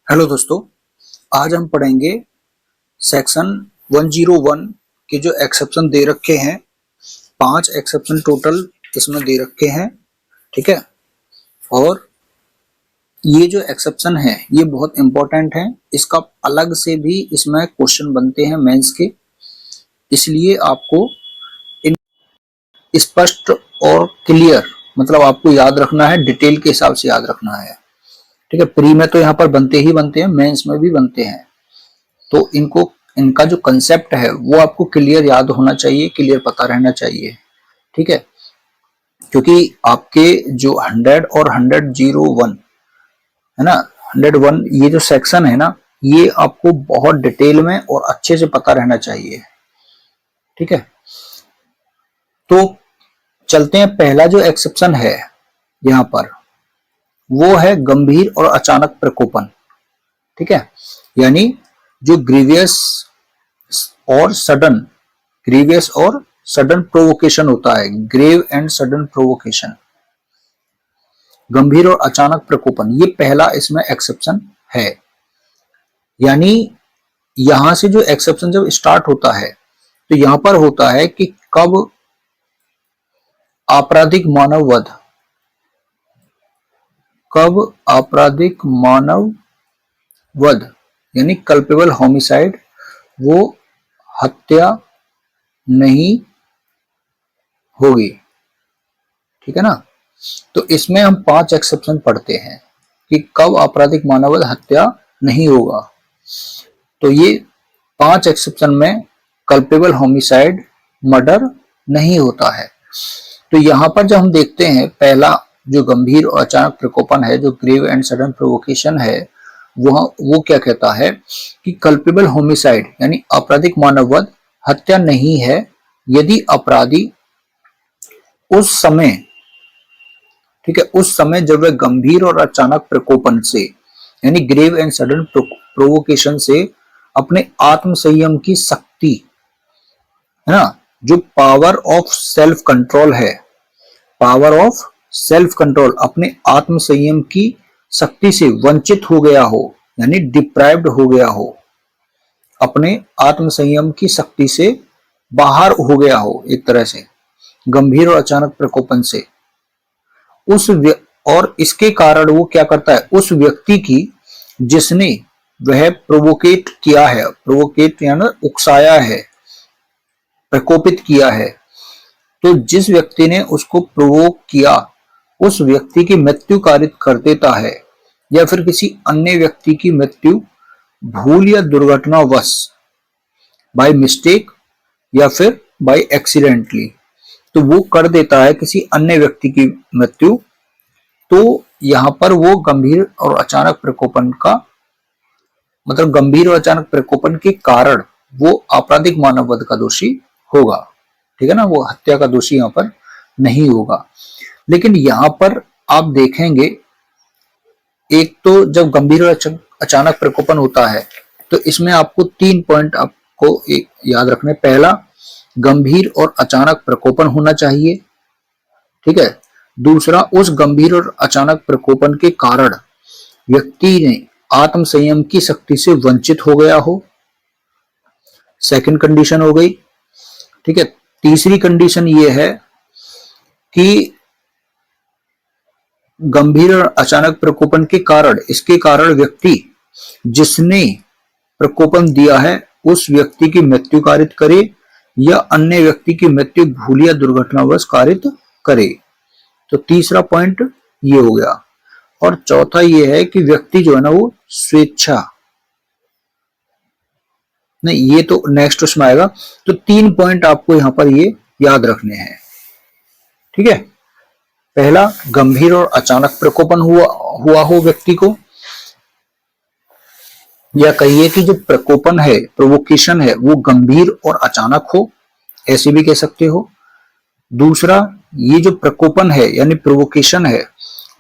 Hello दोस्तों, आज हम पढ़ेंगे सेक्शन 101 के जो एक्सेप्शन दे रखे हैं। 5 एक्सेप्शन टोटल इसमें दे रखे हैं, ठीक है। और ये जो एक्सेप्शन है ये बहुत इंपॉर्टेंट है। इसका अलग से भी इसमें क्वेश्चन बनते हैं मेंस के, इसलिए आपको इन स्पष्ट और क्लियर मतलब आपको याद रखना है, डिटेल के हिसाब से याद रखना है, ठीक है। प्री में तो यहाँ पर बनते ही बनते हैं, मेंस में भी बनते हैं, तो इनका जो कंसेप्ट है वो आपको क्लियर याद होना चाहिए, क्लियर पता रहना चाहिए, ठीक है। क्योंकि आपके जो 100 और 101 है ना, 101 ये जो सेक्शन है ना, ये आपको बहुत डिटेल में और अच्छे से पता रहना चाहिए, ठीक है। तो चलते हैं, पहला जो एक्सेप्शन है यहाँ पर वो है गंभीर और अचानक प्रकोपन, ठीक है। यानी जो ग्रीवियस और सडन प्रोवोकेशन होता है, ग्रेव एंड सडन प्रोवोकेशन, गंभीर और अचानक प्रकोपन, ये पहला इसमें एक्सेप्शन है। यानी यहां से जो एक्सेप्शन जब स्टार्ट होता है तो यहां पर होता है कि कब आपराधिक मानव वध यानी कल्पेबल होमिसाइड, वो हत्या नहीं होगी, ठीक है ना। तो इसमें हम 5 एक्सेप्शन पढ़ते हैं कि कब आपराधिक मानववध हत्या नहीं होगा। तो ये 5 एक्सेप्शन में कल्पेबल होमिसाइड मर्डर नहीं होता है। तो यहां पर जब हम देखते हैं, पहला जो गंभीर और अचानक प्रकोपन है, जो ग्रेव एंड सडन प्रोवोकेशन है, वो क्या कहता है कि कल्पेबल होमिसाइड यानी आपराधिक मानववध हत्या नहीं है यदि अपराधी उस समय, ठीक है, उस समय जब वह गंभीर और अचानक प्रकोपन से यानी ग्रेव एंड सडन प्रोवोकेशन से अपने आत्म संयम की शक्ति, है ना, जो पावर ऑफ सेल्फ कंट्रोल है, पावर ऑफ सेल्फ कंट्रोल, अपने आत्म संयम की शक्ति से वंचित हो गया हो, यानी डिप्राइव्ड हो गया हो, अपने आत्म संयम की शक्ति से बाहर हो गया हो एक तरह से गंभीर और अचानक प्रकोपन से, और इसके कारण वो क्या करता है, उस व्यक्ति की जिसने वह प्रोवोकेट किया है, प्रोवोकेट यानी उकसाया है, प्रकोपित किया है, तो जिस व्यक्ति ने उसको प्रोवोक किया उस व्यक्ति की मृत्यु कारित कर देता है, या फिर किसी अन्य व्यक्ति की मृत्यु भूल या दुर्घटनावश, बाय मिस्टेक या फिर बाय एक्सीडेंटली, तो वो कर देता है किसी अन्य व्यक्ति की मृत्यु, तो यहां पर वो गंभीर और अचानक प्रकोपन का मतलब गंभीर और अचानक प्रकोपन के कारण वो आपराधिक मानववध का दोषी होगा, ठीक है ना, वो हत्या का दोषी यहां पर नहीं होगा। लेकिन यहां पर आप देखेंगे, एक तो जब गंभीर और अचानक प्रकोपन होता है तो इसमें आपको 3 पॉइंट आपको एक याद रखने। पहला, गंभीर और अचानक प्रकोपन होना चाहिए, ठीक है। दूसरा, उस गंभीर और अचानक प्रकोपन के कारण व्यक्ति ने आत्म संयम की शक्ति से वंचित हो गया हो, सेकंड कंडीशन हो गई, ठीक है। तीसरी कंडीशन ये है कि गंभीर और अचानक प्रकोपन के कारण, इसके कारण व्यक्ति जिसने प्रकोपन दिया है उस व्यक्ति की मृत्यु कारित करे या अन्य व्यक्ति की मृत्यु भूल या दुर्घटनावश कारित करे। तो तीसरा पॉइंट ये हो गया। और चौथा ये है कि व्यक्ति जो है ना वो स्वेच्छा, नहीं ये तो नेक्स्ट उसमें आएगा। तो 3 पॉइंट आपको यहां पर ये याद रखने हैं, ठीक है। पहला, गंभीर और अचानक प्रकोपन हुआ हो व्यक्ति को, या कहिए कि जो प्रकोपन है, प्रोवोकेशन है, वो गंभीर और अचानक हो, ऐसे भी कह सकते हो। दूसरा, ये जो प्रकोपन है यानी प्रोवोकेशन है,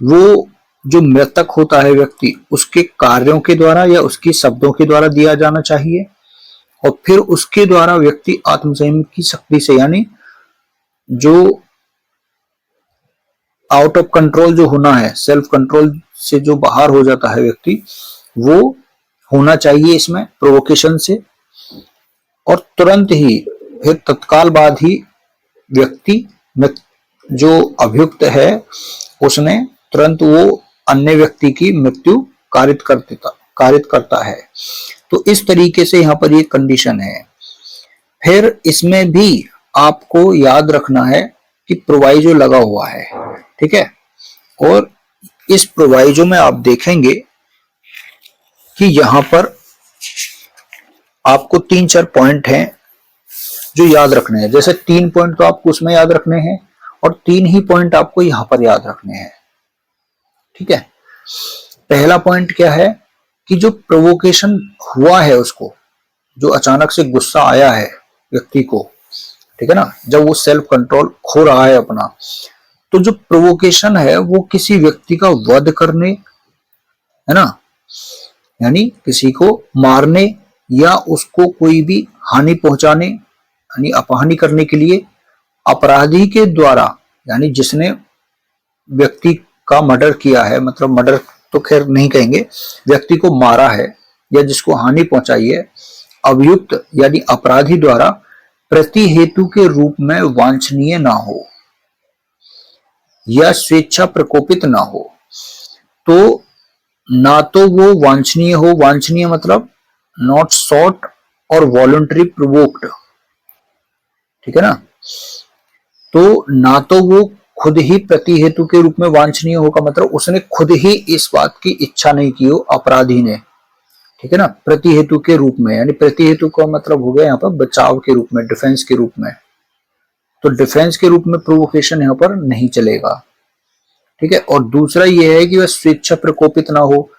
वो जो मृतक होता है व्यक्ति, उसके कार्यों के द्वारा या उसकी शब्दों के द्वारा दिया जाना चाहिए, और फिर उसके द्वारा व्यक्ति आत्मसंयम की शक्ति से, यानी जो आउट ऑफ कंट्रोल जो होना है, सेल्फ कंट्रोल से जो बाहर हो जाता है व्यक्ति, वो होना चाहिए इसमें प्रोवोकेशन से, और तुरंत ही फिर तत्काल बाद ही व्यक्ति में जो अभियुक्त है उसने तुरंत वो अन्य व्यक्ति की मृत्यु कारित करता है। तो इस तरीके से यहाँ पर ये कंडीशन है। फिर इसमें भी आपको याद रखना है कि प्रोवाइजो लगा हुआ है, ठीक है। और इस प्रोवाइजो में आप देखेंगे कि यहां पर आपको 3-4 पॉइंट हैं जो याद रखने हैं। जैसे 3 पॉइंट तो आपको उसमें याद रखने हैं और 3 ही पॉइंट आपको यहां पर याद रखने हैं, ठीक है। पहला पॉइंट क्या है कि जो प्रोवोकेशन हुआ है उसको, जो अचानक से गुस्सा आया है व्यक्ति को, ठीक है ना, जब वो सेल्फ कंट्रोल खो रहा है अपना, तो जो प्रोवोकेशन है वो किसी व्यक्ति का वध करने, है ना, यानी किसी को मारने या उसको कोई भी हानि पहुंचाने यानी अपहानि करने के लिए अपराधी के द्वारा, यानी जिसने व्यक्ति का मर्डर किया है, मतलब मर्डर तो खैर नहीं कहेंगे, व्यक्ति को मारा है या जिसको हानि पहुंचाई है, अभियुक्त यानी अपराधी द्वारा प्रति हेतु के रूप में वांछनीय ना हो या स्वेच्छा प्रकोपित ना हो। तो ना तो वो वांछनीय हो, वांछनीय मतलब नॉट सॉट और वॉलंटरी प्रोवोक्ड, ठीक है ना। तो ना तो वो खुद ही प्रति हेतु के रूप में वांछनीय होगा, मतलब उसने खुद ही इस बात की इच्छा नहीं की हो अपराधी ने, ठीक है ना, प्रति हेतु के रूप में, यानी प्रति हेतु का मतलब हो गया यहाँ पर बचाव के रूप में, डिफेंस के रूप में। तो डिफेंस के रूप में प्रोवोकेशन यहाँ पर नहीं चलेगा, ठीक है। और दूसरा ये है कि वह स्वेच्छा प्रकोपित ना हो,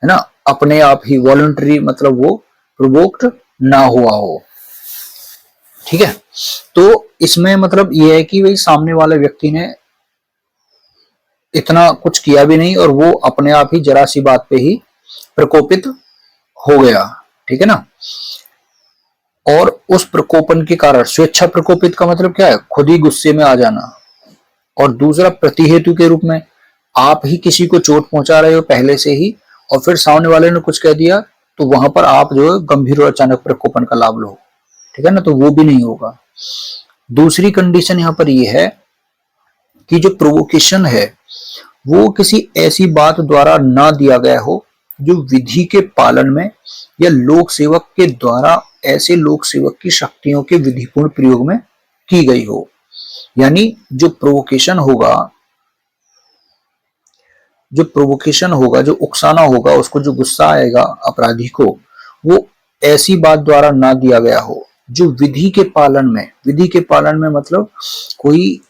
है ना, अपने आप ही वॉलंटरी मतलब वो प्रोवोक्ड ना हुआ हो, ठीक है। तो इसमें मतलब ये है कि भाई सामने वाले व्यक्ति ने इतना कुछ किया भी नहीं और वो अपने आप ही जरा सी बात पे ही प्रकोपित हो गया, ठीक है ना। और उस प्रकोपन के कारण, स्वेच्छा प्रकोपित का मतलब क्या है, खुद ही गुस्से में आ जाना। और दूसरा प्रति हेतु के रूप में, आप ही किसी को चोट पहुंचा रहे हो पहले से ही और फिर सामने वाले ने कुछ कह दिया तो वहां पर आप जो है गंभीर और अचानक प्रकोपन का लाभ लो, ठीक है ना, तो वो भी नहीं होगा। दूसरी कंडीशन यहां पर ये है कि जो प्रोवोकेशन है वो किसी ऐसी बात द्वारा ना दिया गया हो जो विधि के पालन में या लोक सेवक के द्वारा ऐसे लोक सेवक की शक्तियों के विधिपूर्ण प्रयोग में की गई हो। यानी जो प्रोवोकेशन होगा, जो उकसाना होगा, उसको जो गुस्सा आएगा अपराधी को, वो ऐसी बात द्वारा ना दिया गया हो जो विधि के पालन में मतलब कोई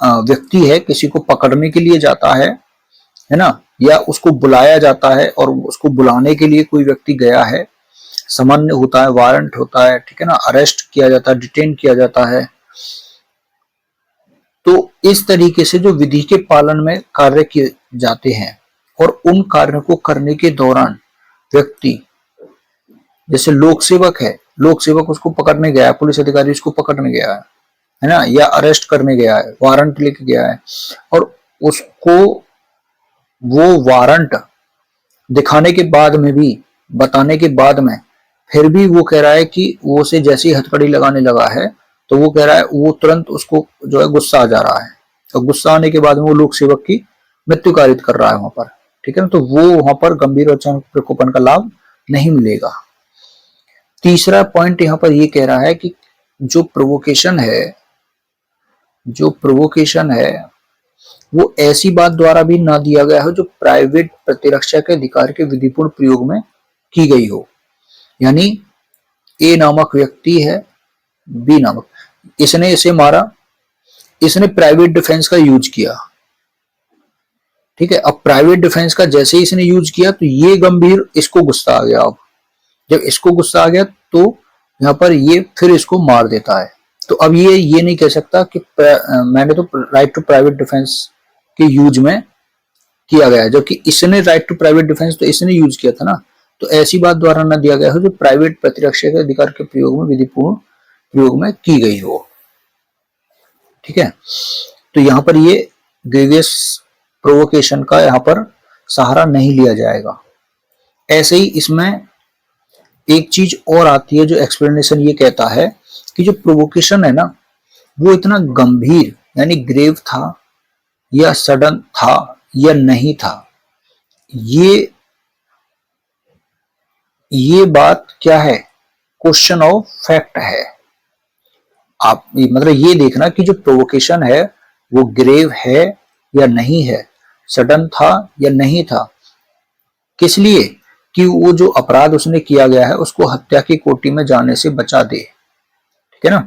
व्यक्ति है किसी को पकड़ने के लिए जाता है ना, या उसको बुलाया जाता है और उसको बुलाने के लिए कोई व्यक्ति गया है, सामान्य होता है, वारंट होता है, ठीक है ना, अरेस्ट किया जाता है, डिटेन किया जाता है। तो इस तरीके से जो विधि के पालन में कार्य किए जाते हैं और उन कार्यों को करने के दौरान व्यक्ति, जैसे लोक सेवक है, लोक सेवक उसको पकड़ने गया है, पुलिस अधिकारी उसको पकड़ने गया है ना, या अरेस्ट करने गया है, वारंट लेके गया है और उसको वो वारंट दिखाने के बाद में भी, बताने के बाद में फिर भी वो कह रहा है कि वो से जैसी हथकड़ी लगाने लगा है तो वो कह रहा है, वो तुरंत उसको जो है गुस्सा आ जा रहा है और गुस्सा आने के बाद में वो लोक सेवक की मृत्यु कारित कर रहा है वहां पर, ठीक है ना, तो वो वहां पर गंभीर और अचानक प्रकोपन का लाभ नहीं मिलेगा। तीसरा पॉइंट यहाँ पर ये कह रहा है कि जो प्रोवोकेशन है वो ऐसी बात द्वारा भी ना दिया गया हो जो प्राइवेट प्रतिरक्षा के अधिकार के विधिपूर्ण प्रयोग में की गई हो। यानी ए नामक व्यक्ति है, बी नामक, इसने इसे मारा, इसने प्राइवेट डिफेंस का यूज किया, ठीक है। अब प्राइवेट डिफेंस का जैसे ही इसने यूज किया तो ये गंभीर, इसको गुस्सा आ गया। अब जब इसको गुस्सा आ गया तो यहाँ पर ये फिर इसको मार देता है। तो अब ये नहीं कह सकता कि मैंने तो राइट टू प्राइवेट डिफेंस के यूज में किया गया है, जबकि इसने राइट टू प्राइवेट डिफेंस तो इसने यूज किया था ना। तो ऐसी बात द्वारा न दिया गया हो जो प्राइवेट प्रतिरक्षा के अधिकार के प्रयोग में विधिपूर्ण प्रयोग में की गई हो, ठीक है। तो यहाँ पर ये ग्रेवियस प्रोवोकेशन का यहाँ पर सहारा नहीं लिया जाएगा। ऐसे ही इसमें एक चीज और आती है, जो एक्सप्लेनेशन ये कहता है कि जो प्रोवोकेशन है ना, वो इतना गंभीर यानी ग्रेव था या सडन था या नहीं था, ये ये बात क्या है, क्वेश्चन ऑफ फैक्ट है। आप मतलब ये देखना कि जो प्रोवोकेशन है वो ग्रेव है या नहीं है, सडन था या नहीं था, किस लिए, कि वो जो अपराध उसने किया गया है उसको हत्या की कोटि में जाने से बचा दे। ठीक है ना,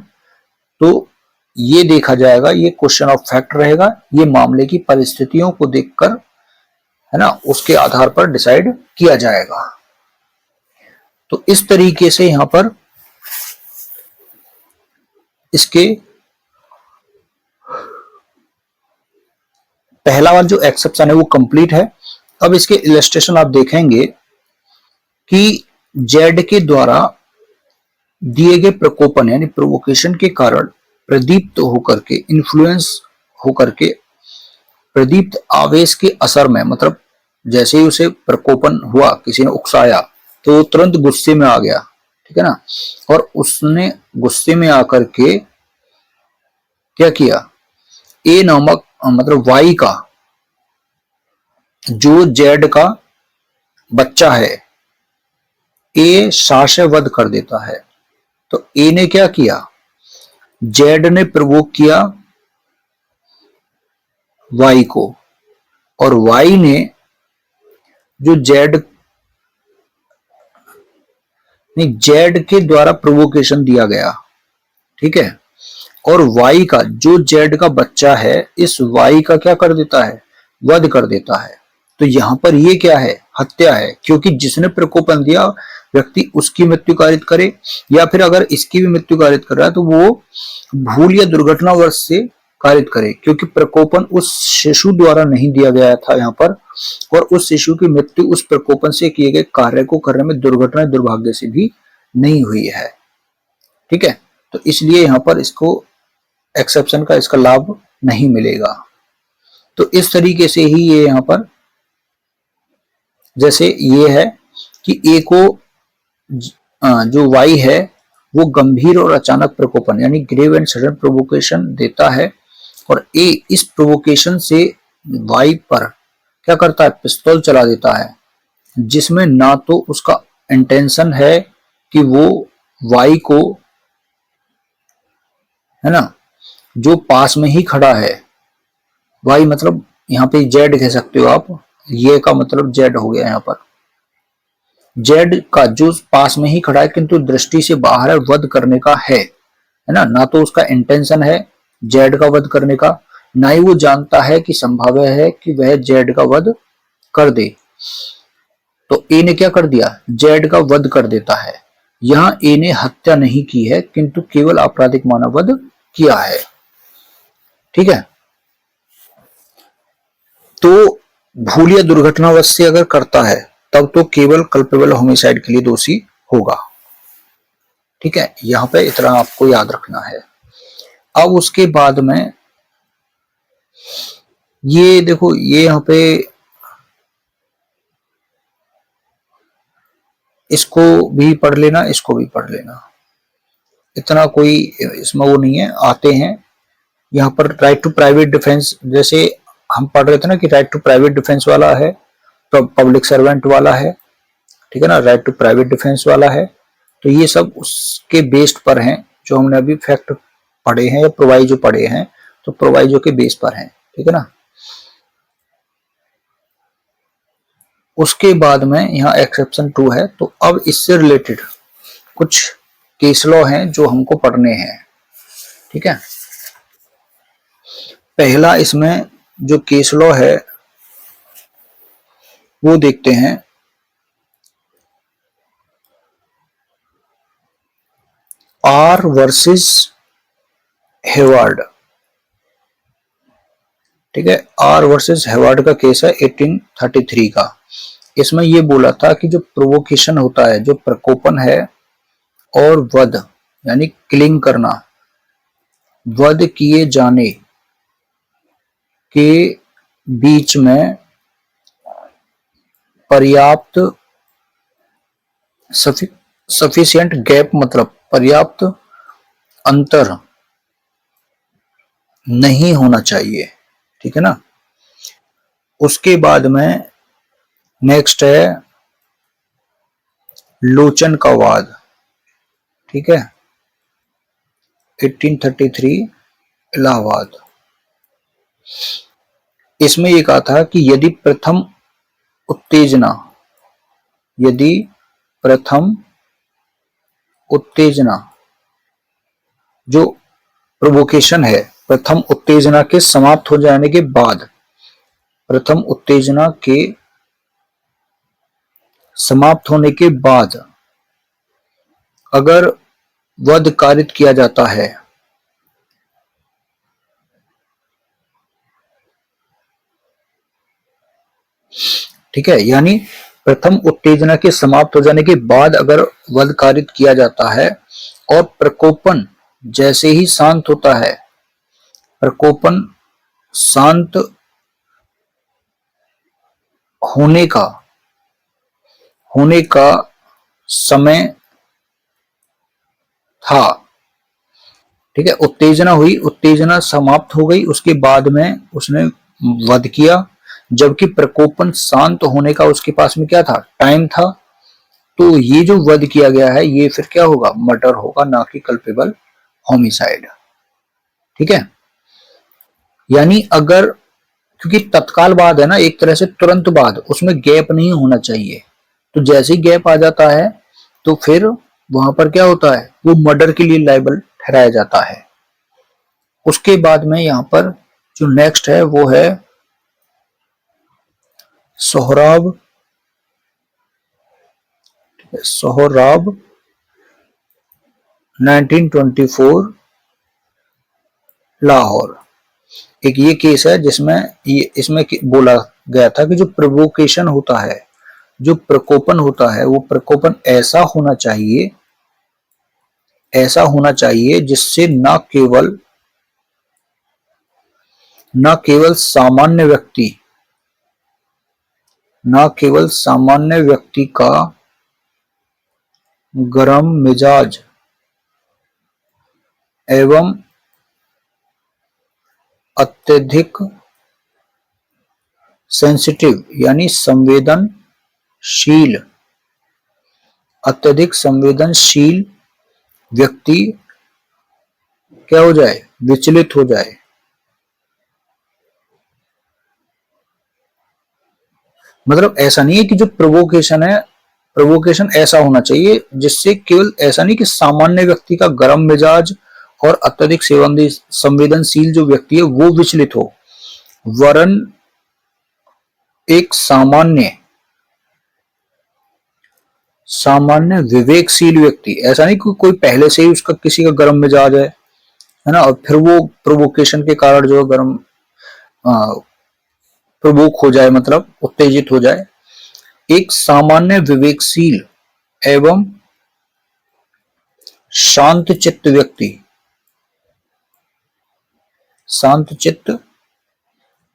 तो ये देखा जाएगा, ये क्वेश्चन ऑफ फैक्ट रहेगा, ये मामले की परिस्थितियों को देखकर, है ना, उसके आधार पर डिसाइड किया जाएगा। तो इस तरीके से यहां पर इसके पहला वाला जो एक्सेप्शन है वो कंप्लीट है। अब इसके इलस्ट्रेशन आप देखेंगे कि जेड के द्वारा दिए गए प्रकोपन यानी प्रोवोकेशन के कारण प्रदीप्त होकर के, इन्फ्लुएंस होकर के, प्रदीप्त आवेश के असर में, मतलब जैसे ही उसे प्रकोपन हुआ, किसी ने उकसाया, तो वो तुरंत गुस्से में आ गया। ठीक है ना, और उसने गुस्से में आकर के क्या किया, ए नामक मतलब वाई का जो जेड का बच्चा है, ए साशय वध कर देता है। तो ए ने क्या किया, जेड ने प्रवोक किया वाई को, और वाई ने जो जेड नहीं, जेड के द्वारा प्रोवोकेशन दिया गया। ठीक है, और वाई का जो जेड का बच्चा है, इस वाई का क्या कर देता है, वध कर देता है। तो यहां पर ये क्या है, हत्या है, क्योंकि जिसने प्रकोपन दिया व्यक्ति उसकी मृत्यु कारित करे, या फिर अगर इसकी भी मृत्यु कारित कर रहा है तो वो भूल या दुर्घटनावश से कारित करे, क्योंकि प्रकोपन उस शिशु द्वारा नहीं दिया गया था यहाँ पर, और उस शिशु की मृत्यु उस प्रकोपन से किए गए कार्य को करने में दुर्घटना दुर्भाग्य से भी नहीं हुई है। ठीक है, तो इसलिए यहाँ पर इसको एक्सेप्शन का इसका लाभ नहीं मिलेगा। तो इस तरीके से ही ये यहाँ पर जैसे ये है कि ए को जो वाई है वो गंभीर और अचानक प्रकोपन यानी ग्रेव एंड सडन प्रोवोकेशन देता है, और ए इस प्रोवोकेशन से वाई पर क्या करता है, पिस्तौल चला देता है, जिसमें ना तो उसका इंटेंशन है कि वो वाई को, है ना, जो पास में ही खड़ा है, वाई मतलब यहाँ पे जेड कह सकते हो आप, ये का मतलब जेड हो गया यहाँ पर, जेड का जो पास में ही खड़ा है किंतु दृष्टि से बाहर है, वध करने का है ना तो उसका इंटेंशन है जेड का वध करने का, ना ही वो जानता है कि संभाव्य है कि वह जेड का वध कर दे। तो ए ने क्या कर दिया, जेड का वध कर देता है। यहां ए ने हत्या नहीं की है किंतु केवल आपराधिक मानव वध किया है। ठीक है, तो भूल या दुर्घटनावश से अगर करता है तब तो केवल कल्पेबल होमिसाइड के लिए दोषी होगा। ठीक है, यहां पे इतना आपको याद रखना है। अब उसके बाद में ये देखो, ये यहाँ पे इसको भी पढ़ लेना, इसको भी पढ़ लेना, इतना कोई इसमें वो नहीं है, आते हैं यहाँ पर। राइट टू प्राइवेट डिफेंस, जैसे हम पढ़ रहे थे ना कि राइट टू प्राइवेट डिफेंस वाला है, तो पब्लिक सर्वेंट वाला है, ठीक है ना, राइट टू प्राइवेट डिफेंस वाला है। तो ये सब उसके बेस्ड पर हैं, जो हमने अभी फैक्ट पढ़े हैं या प्रोवाइजो पढ़े हैं, तो प्रोवाइजो के बेस पर हैं। ठीक है ना, उसके बाद में यहाँ एक्सेप्शन 2 है। तो अब इससे रिलेटेड कुछ केस लॉ हैं जो हमको पढ़ने हैं। ठीक है, पहला इसमें जो केस लॉ है वो देखते हैं, आर वर्सेस हेवार्ड। ठीक है, आर वर्सेस हेवार्ड का केस है 1833 का। इसमें ये बोला था कि जो प्रोवोकेशन होता है, जो प्रकोपन है और वध यानी किलिंग करना, वध किए जाने के बीच में पर्याप्त सफिशिएंट गैप मतलब पर्याप्त अंतर नहीं होना चाहिए, ठीक है ना। उसके बाद में नेक्स्ट है लोचन का वाद, ठीक है, 1833 इलाहाबाद। इसमें ये कहा था कि यदि प्रथम उत्तेजना जो प्रोवोकेशन है, प्रथम उत्तेजना के समाप्त हो जाने के बाद, प्रथम उत्तेजना के समाप्त होने के बाद अगर वध कारित किया जाता है, ठीक है, यानी प्रथम उत्तेजना के समाप्त हो जाने के बाद अगर वध कारित किया जाता है और प्रकोपन जैसे ही शांत होता है, प्रकोपन शांत होने का समय था, ठीक है, उत्तेजना हुई, उत्तेजना समाप्त हो गई, उसके बाद में उसने वध किया, जबकि प्रकोपन शांत होने का उसके पास में क्या था, टाइम था। तो ये जो वध किया गया है ये फिर क्या होगा, मर्डर होगा, ना कि कल्पेबल होमिसाइड, ठीक है। यानी अगर, क्योंकि तत्काल बाद है ना, एक तरह से तुरंत बाद, उसमें गैप नहीं होना चाहिए, तो जैसे ही गैप आ जाता है तो फिर वहां पर क्या होता है, वो मर्डर के लिए लायबल ठहराया जाता है। उसके बाद में यहां पर जो नेक्स्ट है वो है सोहराब 1924 लाहौर। एक ये केस है जिसमें इसमें बोला गया था कि जो प्रोवोकेशन होता है, जो प्रकोपन होता है, वो प्रकोपन ऐसा होना चाहिए जिससे न केवल सामान्य व्यक्ति का गरम मिजाज एवं अत्यधिक सेंसिटिव यानी अत्यधिक संवेदनशील व्यक्ति क्या हो जाए, विचलित हो जाए। मतलब ऐसा नहीं है कि जो प्रोवोकेशन है, प्रोवोकेशन ऐसा होना चाहिए जिससे केवल ऐसा नहीं कि सामान्य व्यक्ति का गर्म मिजाज और अत्यधिक संवेदनशील जो व्यक्ति है वो विचलित हो, वरन एक सामान्य विवेकशील व्यक्ति, ऐसा नहीं कि कोई पहले से ही उसका किसी का गर्म मिजाज है ना, और फिर वो प्रोवोकेशन के कारण जो गर्म प्रवोक हो जाए, मतलब उत्तेजित हो जाए। एक सामान्य विवेकशील एवं शांतचित्त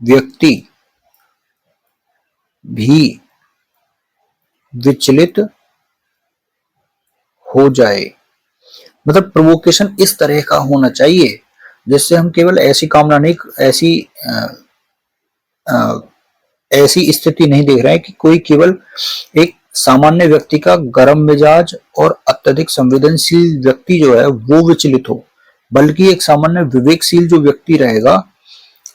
व्यक्ति भी विचलित हो जाए। मतलब प्रोवोकेशन इस तरह का होना चाहिए जिससे हम केवल ऐसी कामना नहीं, ऐसी स्थिति नहीं देख रहे हैं कि कोई केवल एक सामान्य व्यक्ति का गर्म मिजाज और अत्यधिक संवेदनशील व्यक्ति जो है वो विचलित हो, बल्कि एक सामान्य विवेकशील जो व्यक्ति रहेगा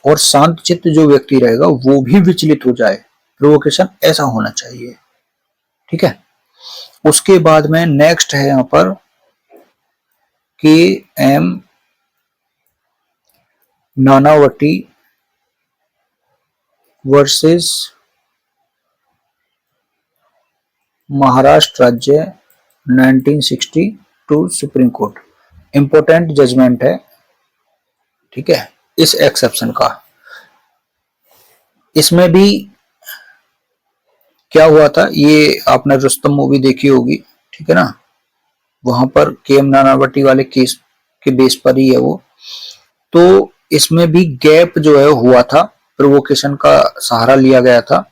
और शांतचित्त जो व्यक्ति रहेगा वो भी विचलित हो जाए। प्रोवोकेशन ऐसा होना चाहिए, ठीक है। उसके बाद में नेक्स्ट है यहां पर के एम नानावटी वर्सेस महाराष्ट्र राज्य 1962 सुप्रीम कोर्ट। इंपॉर्टेंट जजमेंट है, ठीक है, इस एक्सेप्शन का। इसमें भी क्या हुआ था, ये आपने रुस्तम मूवी देखी होगी, ठीक है ना, वहां पर के एम नानावटी वाले केस के बेस पर ही है वो। तो इसमें भी गैप जो है हुआ था, प्रोवोकेशन का सहारा लिया गया था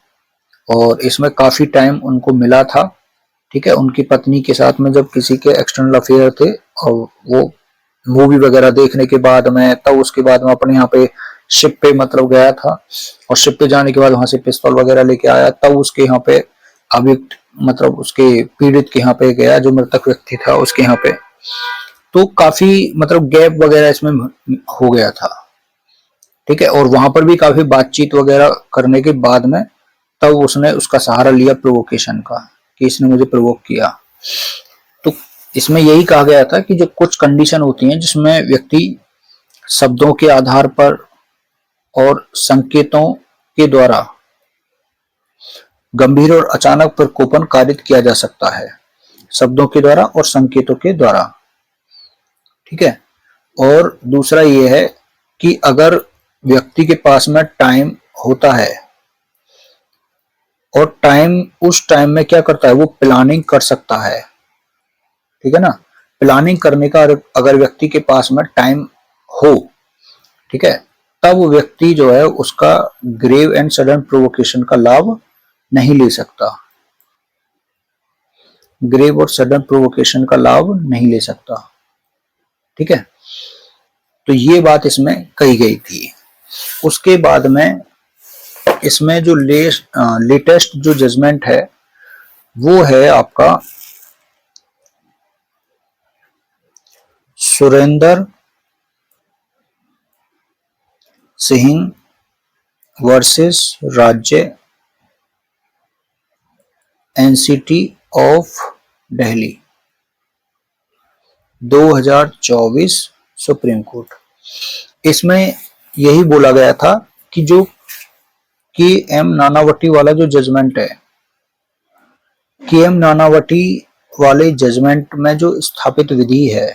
और इसमें काफी टाइम उनको मिला था ठीक है, उनकी पत्नी के साथ में जब किसी के एक्सटर्नल अफेयर थे और वो मूवी वगैरह देखने के बाद में, तब उसके बाद में अपने यहाँ पे शिप पे मतलब गया था, और शिप पे जाने के बाद वहां से पिस्तौल वगैरह लेके आया, तब उसके यहाँ पे अभियुक्त मतलब उसके पीड़ित के यहाँ पे गया, जो मृतक व्यक्ति था उसके यहाँ पे। तो काफी मतलब गैप वगैरह इसमें हो गया था, ठीक है, और वहां पर भी काफी बातचीत वगैरह करने के बाद में तब उसने उसका सहारा लिया प्रोवोकेशन का, कि इसने मुझे प्रोवोक किया। तो इसमें यही कहा गया था कि जो कुछ कंडीशन होती हैं जिसमें व्यक्ति शब्दों के आधार पर और संकेतों के द्वारा गंभीर और अचानक प्रकोपन कारित किया जा सकता है, शब्दों के द्वारा और संकेतों के द्वारा, ठीक है। और दूसरा ये है कि अगर व्यक्ति के पास में टाइम होता है और उस टाइम में क्या करता है, वो प्लानिंग कर सकता है, ठीक है ना। प्लानिंग करने का अगर व्यक्ति के पास में टाइम हो, ठीक है, तब वो व्यक्ति जो है उसका ग्रेव एंड सडन प्रोवोकेशन का लाभ नहीं ले सकता, ग्रेव और सडन प्रोवोकेशन का लाभ नहीं ले सकता, ठीक है। तो ये बात इसमें कही गई थी। उसके बाद में इसमें जो लेटेस्ट जो जजमेंट है वो है आपका सुरेंद्र सिंह वर्सेस राज्य NCT of Delhi 2024 supreme court. इसमें यही बोला गया था कि जो के एम नानावटी वाला जो जजमेंट है, के एम नानावटी वाले जजमेंट में जो स्थापित विधि है,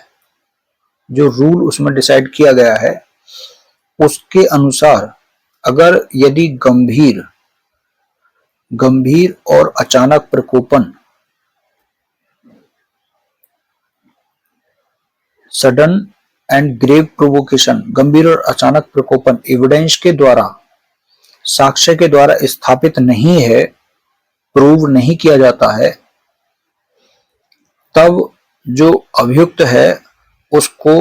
जो रूल उसमें डिसाइड किया गया है, उसके अनुसार अगर यदि गंभीर और अचानक प्रकोपन, सडन एंड ग्रेव प्रोवोकेशन, गंभीर और अचानक प्रकोपन एविडेंस के द्वारा, साक्ष्य के द्वारा स्थापित नहीं है, प्रूव नहीं किया जाता है, तब जो अभियुक्त है उसको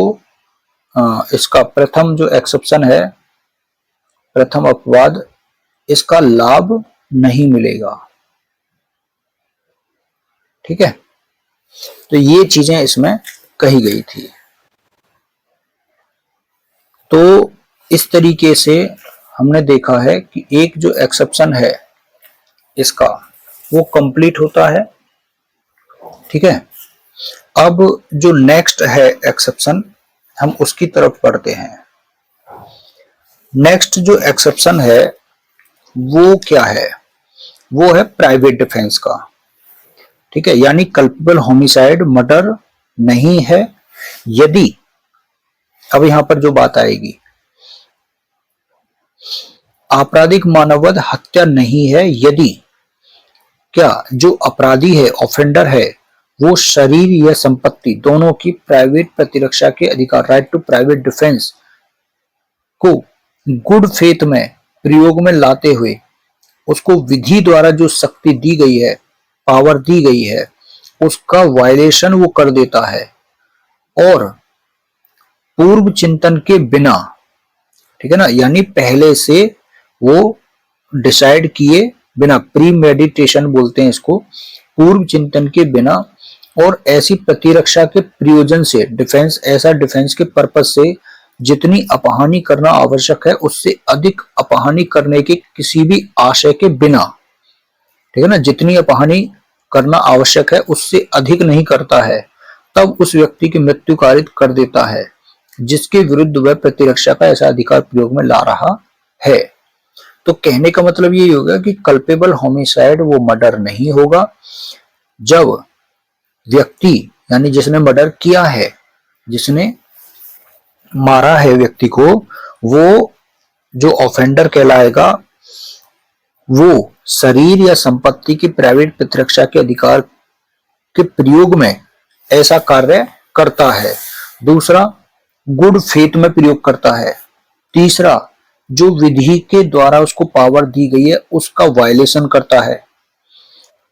इसका प्रथम जो एक्सेप्शन है, प्रथम अपवाद, इसका लाभ नहीं मिलेगा, ठीक है। तो ये चीजें इसमें कही गई थी। तो इस तरीके से हमने देखा है कि एक जो एक्सेप्शन है इसका वो कंप्लीट होता है, ठीक है। अब जो नेक्स्ट है एक्सेप्शन, हम उसकी तरफ पढ़ते हैं। नेक्स्ट जो एक्सेप्शन है वो क्या है, वो है प्राइवेट डिफेंस का, ठीक है। यानी कल्पेबल होमिसाइड मर्डर नहीं है यदि, अब यहां पर जो बात आएगी, आपराधिक मानववध हत्या नहीं है यदि क्या जो अपराधी है, ऑफेंडर है, वो शरीर या संपत्ति दोनों की प्राइवेट प्रतिरक्षा के अधिकार, राइट टू प्राइवेट डिफेंस, को गुड फेथ में प्रयोग में लाते हुए उसको विधि द्वारा जो शक्ति दी गई है, पावर दी गई है, उसका वायलेशन वो कर देता है, और पूर्व चिंतन के बिना, ठीक है ना, यानी पहले से वो डिसाइड किए बिना, प्री मेडिटेशन बोलते हैं इसको, पूर्व चिंतन के बिना और ऐसी प्रतिरक्षा के प्रयोजन से, डिफेंस, ऐसा डिफेंस के पर्पज से जितनी अपहानि करना आवश्यक है उससे अधिक अपहानि करने के किसी भी आशय के बिना, ठीक है ना, जितनी अपहानि करना आवश्यक है उससे अधिक नहीं करता है, तब उस व्यक्ति की मृत्यु कारित कर देता है जिसके विरुद्ध वह प्रतिरक्षा का ऐसा अधिकार प्रयोग में ला रहा है। तो कहने का मतलब यही होगा कि कल्पेबल होमिसाइड वो मर्डर नहीं होगा जब व्यक्ति, यानी जिसने मर्डर किया है, जिसने मारा है व्यक्ति को, वो जो ऑफेंडर कहलाएगा, वो शरीर या संपत्ति की प्राइवेट प्रतिरक्षा के अधिकार के प्रयोग में ऐसा कार्य करता है। दूसरा, गुड फेथ में प्रयोग करता है। तीसरा, जो विधि के द्वारा उसको पावर दी गई है उसका वायलेशन करता है,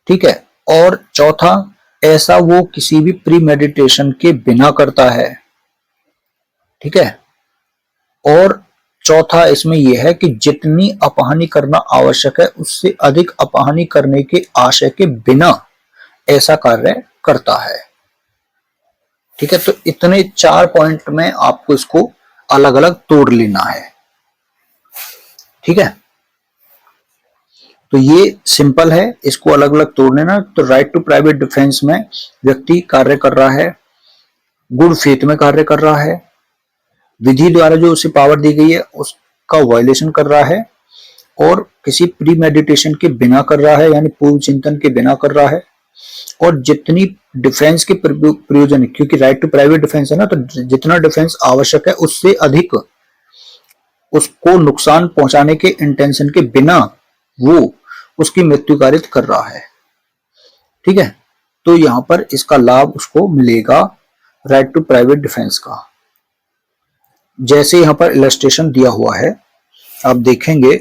ठीक है। और चौथा, ऐसा वो किसी भी प्री मेडिटेशन के बिना करता है। ठीक है। और चौथा इसमें यह है कि जितनी अपहानि करना आवश्यक है उससे अधिक अपहानि करने के आशय के बिना ऐसा कार्य करता है। ठीक है। तो इतने 4 पॉइंट में आपको इसको अलग अलग तोड़ लेना है। ठीक है। तो ये सिंपल है, इसको अलग अलग तोड़ लेना। तो राइट टू प्राइवेट डिफेंस में व्यक्ति कार्य कर रहा है, गुड फेथ में कार्य कर रहा है, विधि द्वारा जो उसे पावर दी गई है उसका वायलेशन कर रहा है, और किसी प्री मेडिटेशन के बिना कर रहा है, यानी पूर्व चिंतन के बिना कर रहा है। और जितनी डिफेंस के प्रयोजन, क्योंकि राइट टू प्राइवेट डिफेंस है ना, तो जितना डिफेंस आवश्यक है उससे अधिक उसको नुकसान पहुंचाने के इंटेंशन के बिना वो उसकी मृत्यु कारित कर रहा है। ठीक है। तो यहां पर इसका लाभ उसको मिलेगा राइट टू प्राइवेट डिफेंस का। जैसे यहां पर इलस्ट्रेशन दिया हुआ है, आप देखेंगे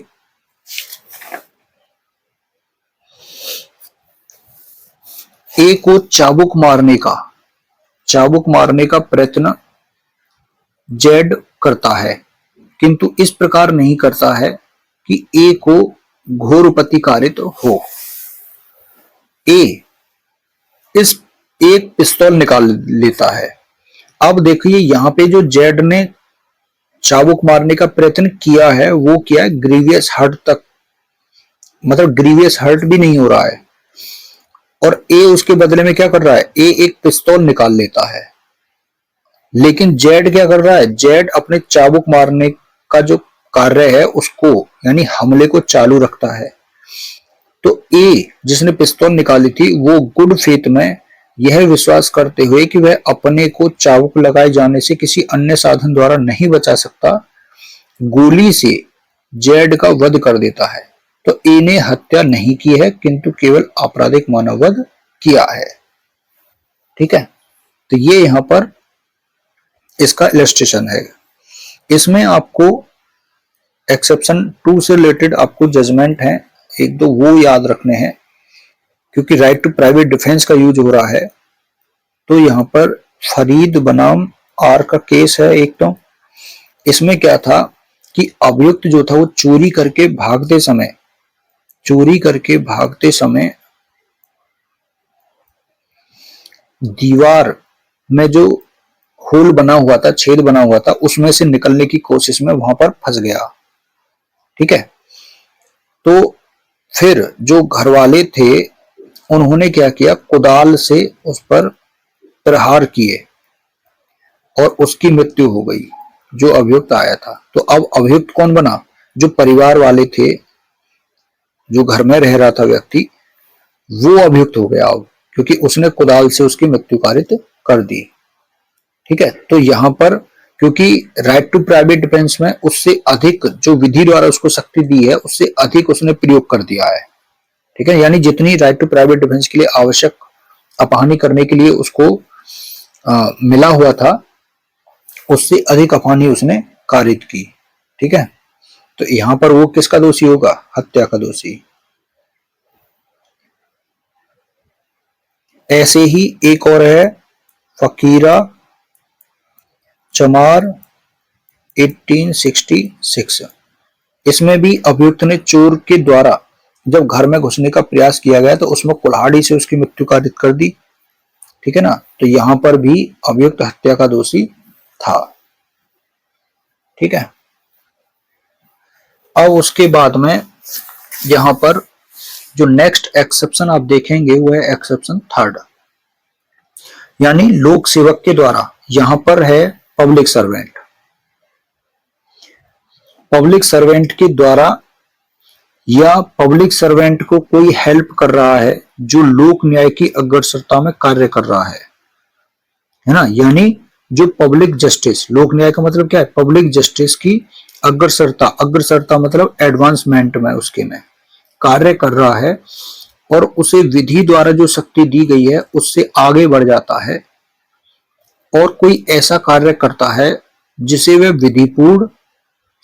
ए को चाबुक मारने का प्रयत्न जेड करता है, किंतु इस प्रकार नहीं करता है कि ए को घोरपति कारित हो। ए इस एक पिस्तौल निकाल लेता है। अब देखिए यहां पे जो जेड ने चाबुक मारने का प्रयत्न किया है वो किया है ग्रीवियस हर्ट तक, मतलब ग्रीवियस हर्ट भी नहीं हो रहा है। और ए उसके बदले में क्या कर रहा है, ए एक पिस्तौल निकाल लेता है। लेकिन जेड क्या कर रहा है, जेड अपने चाबुक मारने का जो कार्य है उसको, यानी हमले को चालू रखता है। तो ए जिसने पिस्तौल निकाली थी वो गुड फेथ में यह विश्वास करते हुए कि वह अपने को चाबुक लगाए जाने से किसी अन्य साधन द्वारा नहीं बचा सकता, गोली से जेड का वध कर देता है। तो ए ने हत्या नहीं की है किंतु केवल आपराधिक मानववध किया है। ठीक है। तो ये यहां पर इसका इलस्ट्रेशन है। इसमें आपको एक्सेप्शन 2 से रिलेटेड आपको जजमेंट है एक दो, वो याद रखने हैं, क्योंकि राइट टू प्राइवेट डिफेंस का यूज हो रहा है। तो यहां पर फरीद बनाम आर का केस है एक। तो इसमें क्या था कि अभियुक्त जो था वो चोरी करके भागते समय दीवार में जो होल बना हुआ था, छेद बना हुआ था, उसमें से निकलने की कोशिश में वहां पर फंस गया। ठीक है। तो फिर जो घर वाले थे उन्होंने क्या किया, कुदाल से उस पर प्रहार किए और उसकी मृत्यु हो गई, जो अभियुक्त आया था। तो अब अभियुक्त कौन बना, जो परिवार वाले थे, जो घर में रह रहा था व्यक्ति, वो अभियुक्त हो गया अब, क्योंकि उसने कुदाल से उसकी मृत्यु कारित कर दी। ठीक है। तो यहां पर क्योंकि राइट टू प्राइवेट डिफेंस में उससे अधिक जो विधि द्वारा उसको शक्ति दी है उससे अधिक उसने प्रयोग कर दिया है। ठीक है। यानी जितनी राइट टू प्राइवेट डिफेंस के लिए आवश्यक अपहानि करने के लिए उसको मिला हुआ था उससे अधिक अपहानि उसने कारित की। ठीक है। तो यहां पर वो किसका दोषी होगा, हत्या का दोषी। ऐसे ही एक और है फकीरा चमार 1866। इसमें भी अभियुक्त ने चोर के द्वारा जब घर में घुसने का प्रयास किया गया तो उसमें कुल्हाड़ी से उसकी मृत्यु कारित कर दी। ठीक है ना। तो यहां पर भी अभियुक्त हत्या का दोषी था। ठीक है। अब उसके बाद में यहां पर जो नेक्स्ट एक्सेप्शन आप देखेंगे वो है एक्सेप्शन 3rd, यानी लोक सेवक के द्वारा। यहां पर है पब्लिक सर्वेंट। पब्लिक सर्वेंट के द्वारा या पब्लिक सर्वेंट को कोई हेल्प कर रहा है जो लोक न्याय की अग्रसरता में कार्य कर रहा है ना। यानी जो पब्लिक जस्टिस, लोक न्याय का मतलब क्या है, पब्लिक जस्टिस की अग्रसरता मतलब एडवांसमेंट में उसके में कार्य कर रहा है और उसे विधि द्वारा जो शक्ति दी गई है उससे आगे बढ़ जाता है और कोई ऐसा कार्य करता है जिसे वह विधिपूर्ण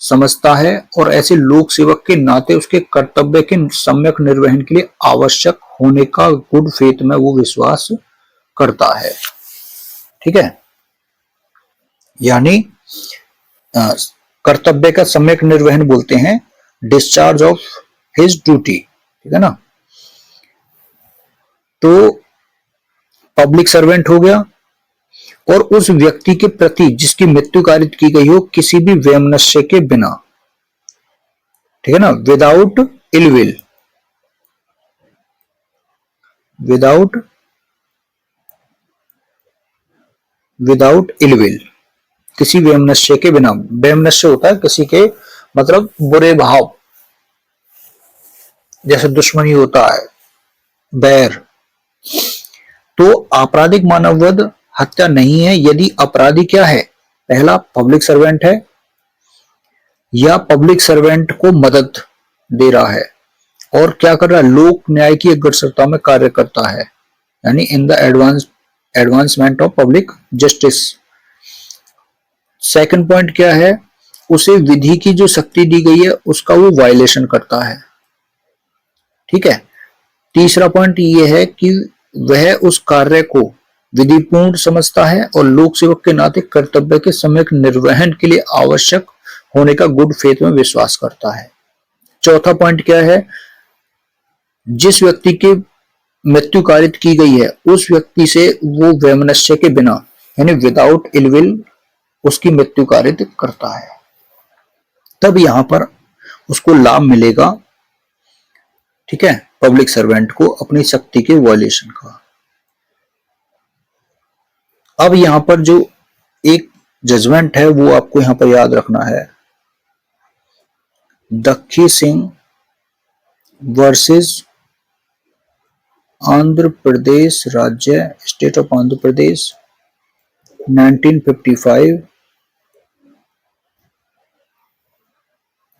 समझता है और ऐसे लोक सेवक के नाते उसके कर्तव्य के सम्यक निर्वहन के लिए आवश्यक होने का गुड फेथ में वो विश्वास करता है। ठीक है, यानी कर्तव्य का सम्यक निर्वहन बोलते हैं डिस्चार्ज ऑफ हिज ड्यूटी। ठीक है ना, तो पब्लिक सर्वेंट हो गया, और उस व्यक्ति के प्रति जिसकी मृत्यु कारित की गई हो किसी भी वैमनस्य के बिना। ठीक है ना, विदाउट इलविल, विदाउट इलविल, किसी वैमनस्य के बिना। वैमनस्य होता है किसी के मतलब बुरे भाव, जैसे दुश्मनी होता है, बैर। तो आपराधिक मानववध हत्या नहीं है यदि अपराधी क्या है, पहला पब्लिक सर्वेंट है या पब्लिक सर्वेंट को मदद दे रहा है और क्या कर रहा है, लोक न्याय की अग्रसरता में कार्य करता है, यानी in the advancement of public justice. Second point क्या है, उसे विधि की जो शक्ति दी गई है उसका वो वायलेशन करता है। ठीक है, तीसरा पॉइंट ये है कि वह उस कार्य को विधिपूर्ण समझता है और लोक सेवक के नाते कर्तव्य के सम्यक निर्वहन के लिए आवश्यक होने का गुड फेथ में विश्वास करता है। चौथा पॉइंट क्या है, जिस व्यक्ति की मृत्यु कारित की गई है उस व्यक्ति से वो वैमनस्य के बिना यानी विदाउट इलविल उसकी मृत्यु कारित करता है, तब यहां पर उसको लाभ मिलेगा। ठीक है, पब्लिक सर्वेंट को अपनी शक्ति के वायलेशन का। अब यहां पर जो एक जजमेंट है वो आपको यहां पर याद रखना है, दक्खी सिंह वर्सेस आंध्र प्रदेश राज्य, state of Andhra Pradesh, 1955,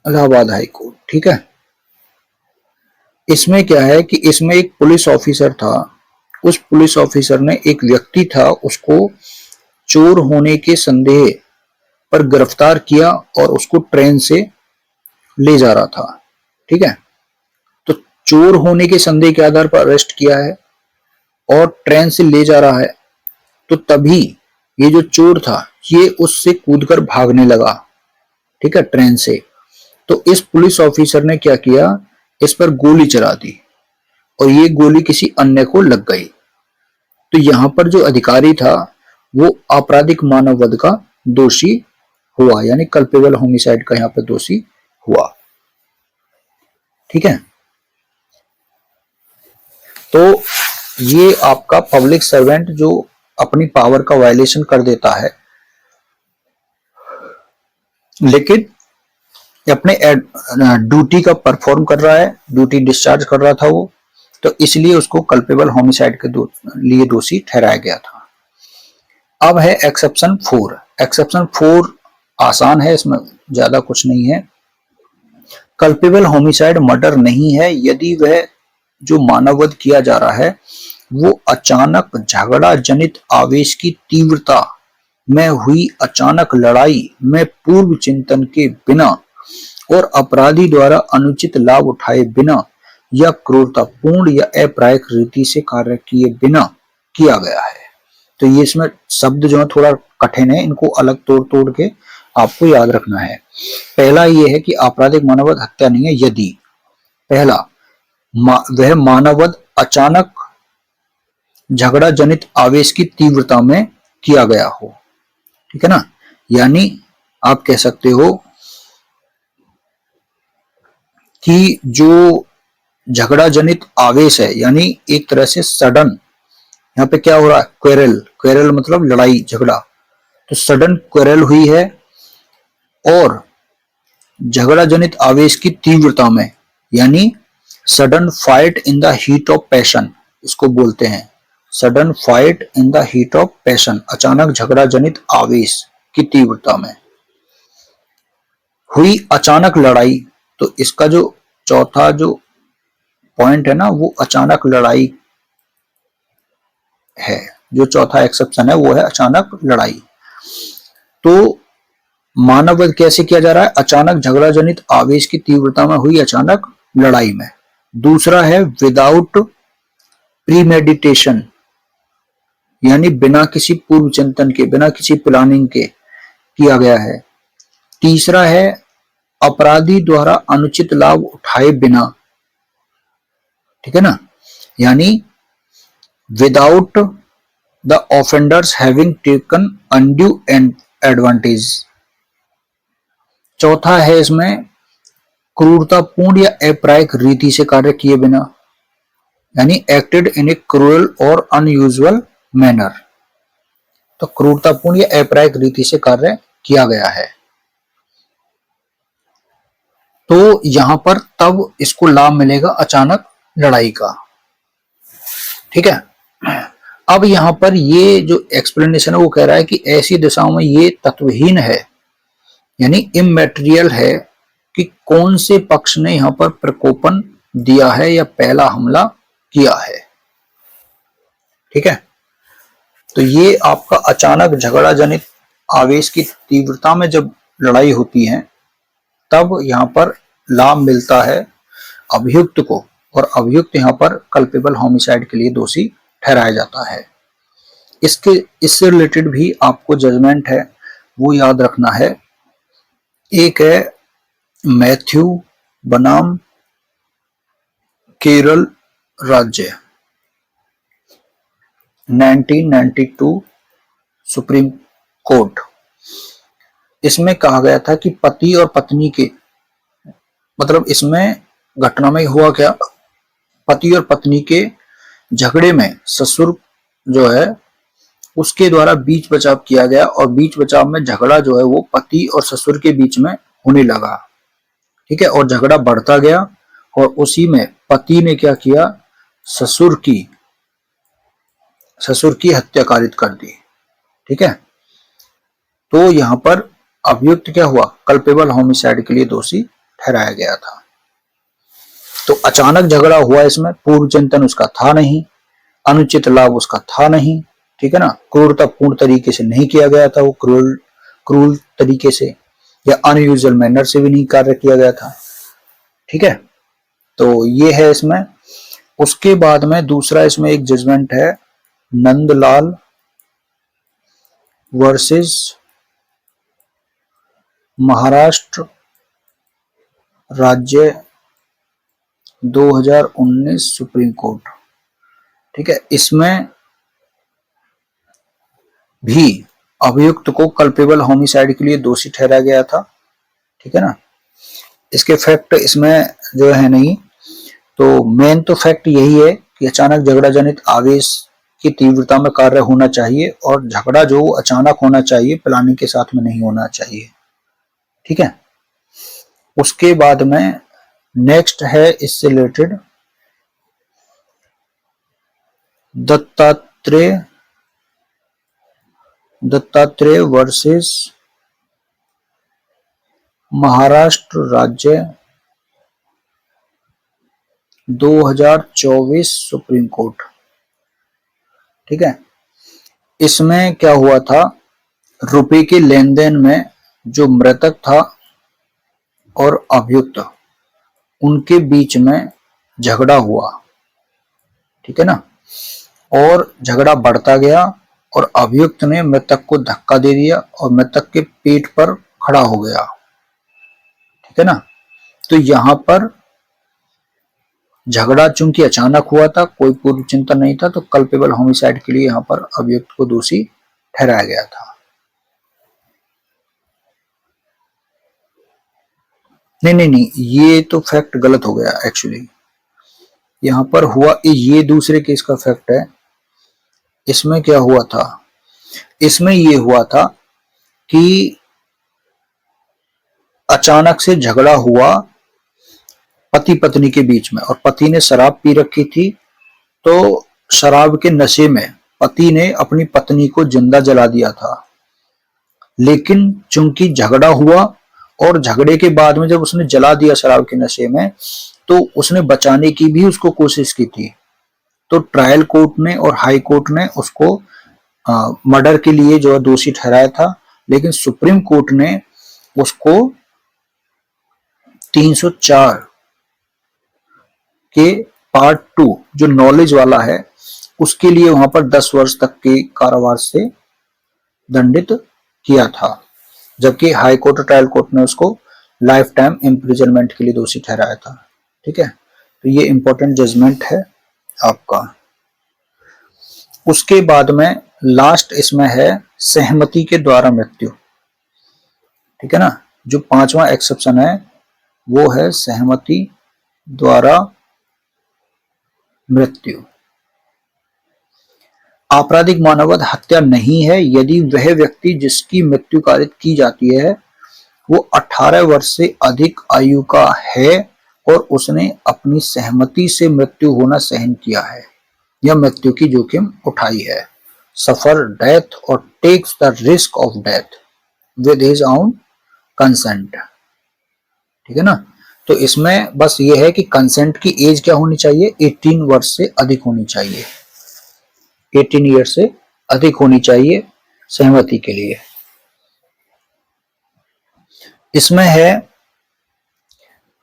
Allahabad high court. ठीक है, इसमें क्या है कि इसमें एक पुलिस ऑफिसर था, उस पुलिस ऑफिसर ने एक व्यक्ति था उसको चोर होने के संदेह पर गिरफ्तार किया और उसको ट्रेन से ले जा रहा था। ठीक है, तो चोर होने के संदेह के आधार पर अरेस्ट किया है और ट्रेन से ले जा रहा है, तो तभी ये जो चोर था ये उससे कूदकर भागने लगा। ठीक है, ट्रेन से। तो इस पुलिस ऑफिसर ने क्या किया, इस पर गोली चला दी और ये गोली किसी अन्य को लग गई। तो यहां पर जो अधिकारी था वो आपराधिक मानववध का दोषी हुआ, यानी कल्पेबल होमिसाइड का यहां पर दोषी हुआ। ठीक है, तो ये आपका पब्लिक सर्वेंट जो अपनी पावर का वायलेशन कर देता है लेकिन अपने ड्यूटी का परफॉर्म कर रहा है, ड्यूटी डिस्चार्ज कर रहा था वो, तो इसलिए उसको कल्पेबल होमिसाइड के लिए दोषी ठहराया गया था। अब है एक्सेप्शन 4। एक्सेप्शन 4 आसान है, इसमें ज्यादा कुछ नहीं है। कल्पेबल होमिसाइड मर्डर नहीं है यदि वह जो मानववध किया जा रहा है वो अचानक झगड़ा जनित आवेश की तीव्रता में हुई अचानक लड़ाई में पूर्व चिंतन के बिना और अपराधी द्वारा अनुचित लाभ उठाए बिना या क्रूरतापूर्ण या अप्रायिक रीति से कार्य किए बिना किया गया है। तो ये इसमें शब्द जो है थोड़ा कठिन है, इनको अलग तोड़ के आपको याद रखना है। पहला ये है कि आपराधिक मानववध हत्या नहीं है यदि पहला वह मानववध अचानक झगड़ा जनित आवेश की तीव्रता में किया गया हो। ठीक है ना, यानी आप कह सकते हो कि जो झगड़ा जनित आवेश है यानी एक तरह से सडन, यहाँ पे क्या हो रहा है, क्वेरल मतलब लड़ाई झगड़ा, तो सडन क्वेरल हुई है और झगड़ा जनित आवेश की तीव्रता में, यानी sudden fight in the heat of passion, इसको बोलते हैं sudden fight in the heat of passion, अचानक झगड़ा जनित आवेश की तीव्रता में हुई अचानक लड़ाई। तो इसका जो चौथा जो पॉइंट है ना वो अचानक लड़ाई है, जो चौथा एक्सेप्शन है वो है अचानक लड़ाई। तो मानववध कैसे किया जा रहा है, अचानक झगड़ा जनित आवेश की तीव्रता में हुई अचानक लड़ाई में। दूसरा है विदाउट प्रीमेडिटेशन, यानी बिना किसी पूर्व चिंतन के, बिना किसी प्लानिंग के किया गया है। तीसरा है अपराधी द्वारा अनुचित लाभ उठाए बिना, ठीक है ना, यानी without the offenders having taken undue advantage. चौथा है इसमें क्रूरतापूर्ण या अप्रायिक रीति से कार्य किए बिना, यानी एक्टेड इन ए क्रूअल और अनयूजुअल मैनर। तो क्रूरतापूर्ण या अप्रायिक रीति से कार्य किया गया है, तो यहां पर तब इसको लाभ मिलेगा अचानक लड़ाई का, ठीक है। अब यहां पर ये जो एक्सप्लेनेशन है वो कह रहा है कि ऐसी दिशाओं में ये तत्वहीन है, यानी इमैटेरियल है कि कौन से पक्ष ने यहां पर प्रकोपन दिया है या पहला हमला किया है, ठीक है। तो ये आपका अचानक झगड़ा जनित आवेश की तीव्रता में जब लड़ाई होती है तब यहां पर लाभ मिलता है अभियुक्त को, और अभियुक्त यहां पर कल्पेबल होमिसाइड के लिए दोषी ठहराया जाता है। इससे रिलेटेड भी आपको जजमेंट है वो याद रखना है। एक है मैथ्यू बनाम केरल राज्य 1992 सुप्रीम कोर्ट। इसमें कहा गया था कि पति और पत्नी के, मतलब इसमें घटना में हुआ क्या, पति और पत्नी के झगड़े में ससुर जो है उसके द्वारा बीच बचाव किया गया, और बीच बचाव में झगड़ा जो है वो पति और ससुर के बीच में होने लगा, ठीक है। और झगड़ा बढ़ता गया और उसी में पति ने क्या किया, ससुर की हत्या कारित कर दी, ठीक है। तो यहां पर अभियुक्त क्या हुआ, कल्पेबल होमिसाइड के लिए दोषी ठहराया गया था। तो अचानक झगड़ा हुआ, इसमें पूर्व चिंतन उसका था नहीं, अनुचित लाभ उसका था नहीं, ठीक है ना, क्रूरतापूर्ण तरीके से नहीं किया गया था, वो क्रूर तरीके से या अनयूजुअल मैनर से भी नहीं कार्य किया गया था, ठीक है। तो ये है इसमें। उसके बाद में दूसरा इसमें एक जजमेंट है नंदलाल वर्सेस महाराष्ट्र राज्य 2019 सुप्रीम कोर्ट, ठीक है। इसमें भी अभियुक्त को कल्पेबल होमिसाइड के लिए दोषी ठहराया गया था, ठीक है ना। इसके फैक्ट इसमें जो है नहीं, तो मेन तो फैक्ट यही है कि अचानक झगड़ा जनित आवेश की तीव्रता में कार्य होना चाहिए, और झगड़ा जो अचानक होना चाहिए, प्लानिंग के साथ में नहीं होना चाहिए, ठीक है। उसके बाद में नेक्स्ट है इससे रिलेटेड दत्तात्रेय वर्सेस महाराष्ट्र राज्य 2024 सुप्रीम कोर्ट, ठीक है। इसमें क्या हुआ था, रुपए के लेन देन में जो मृतक था और अभियुक्त उनके बीच में झगड़ा हुआ, ठीक है ना, और झगड़ा बढ़ता गया और अभियुक्त ने मृतक को धक्का दे दिया और मृतक के पेट पर खड़ा हो गया, ठीक है ना। तो यहां पर झगड़ा चूंकि अचानक हुआ था, कोई पूर्व चिंतन नहीं था, तो कल्पेबल होमिसाइड के लिए यहां पर अभियुक्त को दोषी ठहराया गया था। नहीं, ये तो फैक्ट गलत हो गया एक्चुअली। यहां पर हुआ ये दूसरे केस का फैक्ट है। इसमें क्या हुआ था, इसमें ये हुआ था कि अचानक से झगड़ा हुआ पति पत्नी के बीच में, और पति ने शराब पी रखी थी, तो शराब के नशे में पति ने अपनी पत्नी को जिंदा जला दिया था। लेकिन चूंकि झगड़ा हुआ और झगड़े के बाद में जब उसने जला दिया शराब के नशे में, तो उसने बचाने की भी उसको कोशिश की थी। तो ट्रायल कोर्ट ने और हाई कोर्ट ने उसको मर्डर के लिए जो दोषी ठहराया था, लेकिन सुप्रीम कोर्ट ने उसको 304 के पार्ट 2 जो नॉलेज वाला है, उसके लिए वहां पर 10 वर्ष तक के कारावास से दंडित किया था, जबकि हाई कोर्ट और ट्रायल कोर्ट ने उसको लाइफ टाइम इम्प्रिजनमेंट के लिए दोषी ठहराया था। ठीक है, तो ये इंपॉर्टेंट जजमेंट है आपका। उसके बाद में लास्ट इसमें है सहमति के द्वारा मृत्यु। ठीक है ना, जो 5वां एक्सेप्शन है वो है सहमति द्वारा मृत्यु। आपराधिक मानववध हत्या नहीं है यदि वह व्यक्ति जिसकी मृत्यु कारित की जाती है वो 18 वर्ष से अधिक आयु का है और उसने अपनी सहमति से मृत्यु होना सहन किया है या मृत्यु की जोखिम उठाई है, सफर डेथ और takes the risk of death with his own consent. ठीक है ना, तो इसमें बस ये है कि कंसेंट की एज क्या होनी चाहिए, 18 वर्ष से अधिक होनी चाहिए, 18 ईयर से अधिक होनी चाहिए सहमति के लिए। इसमें है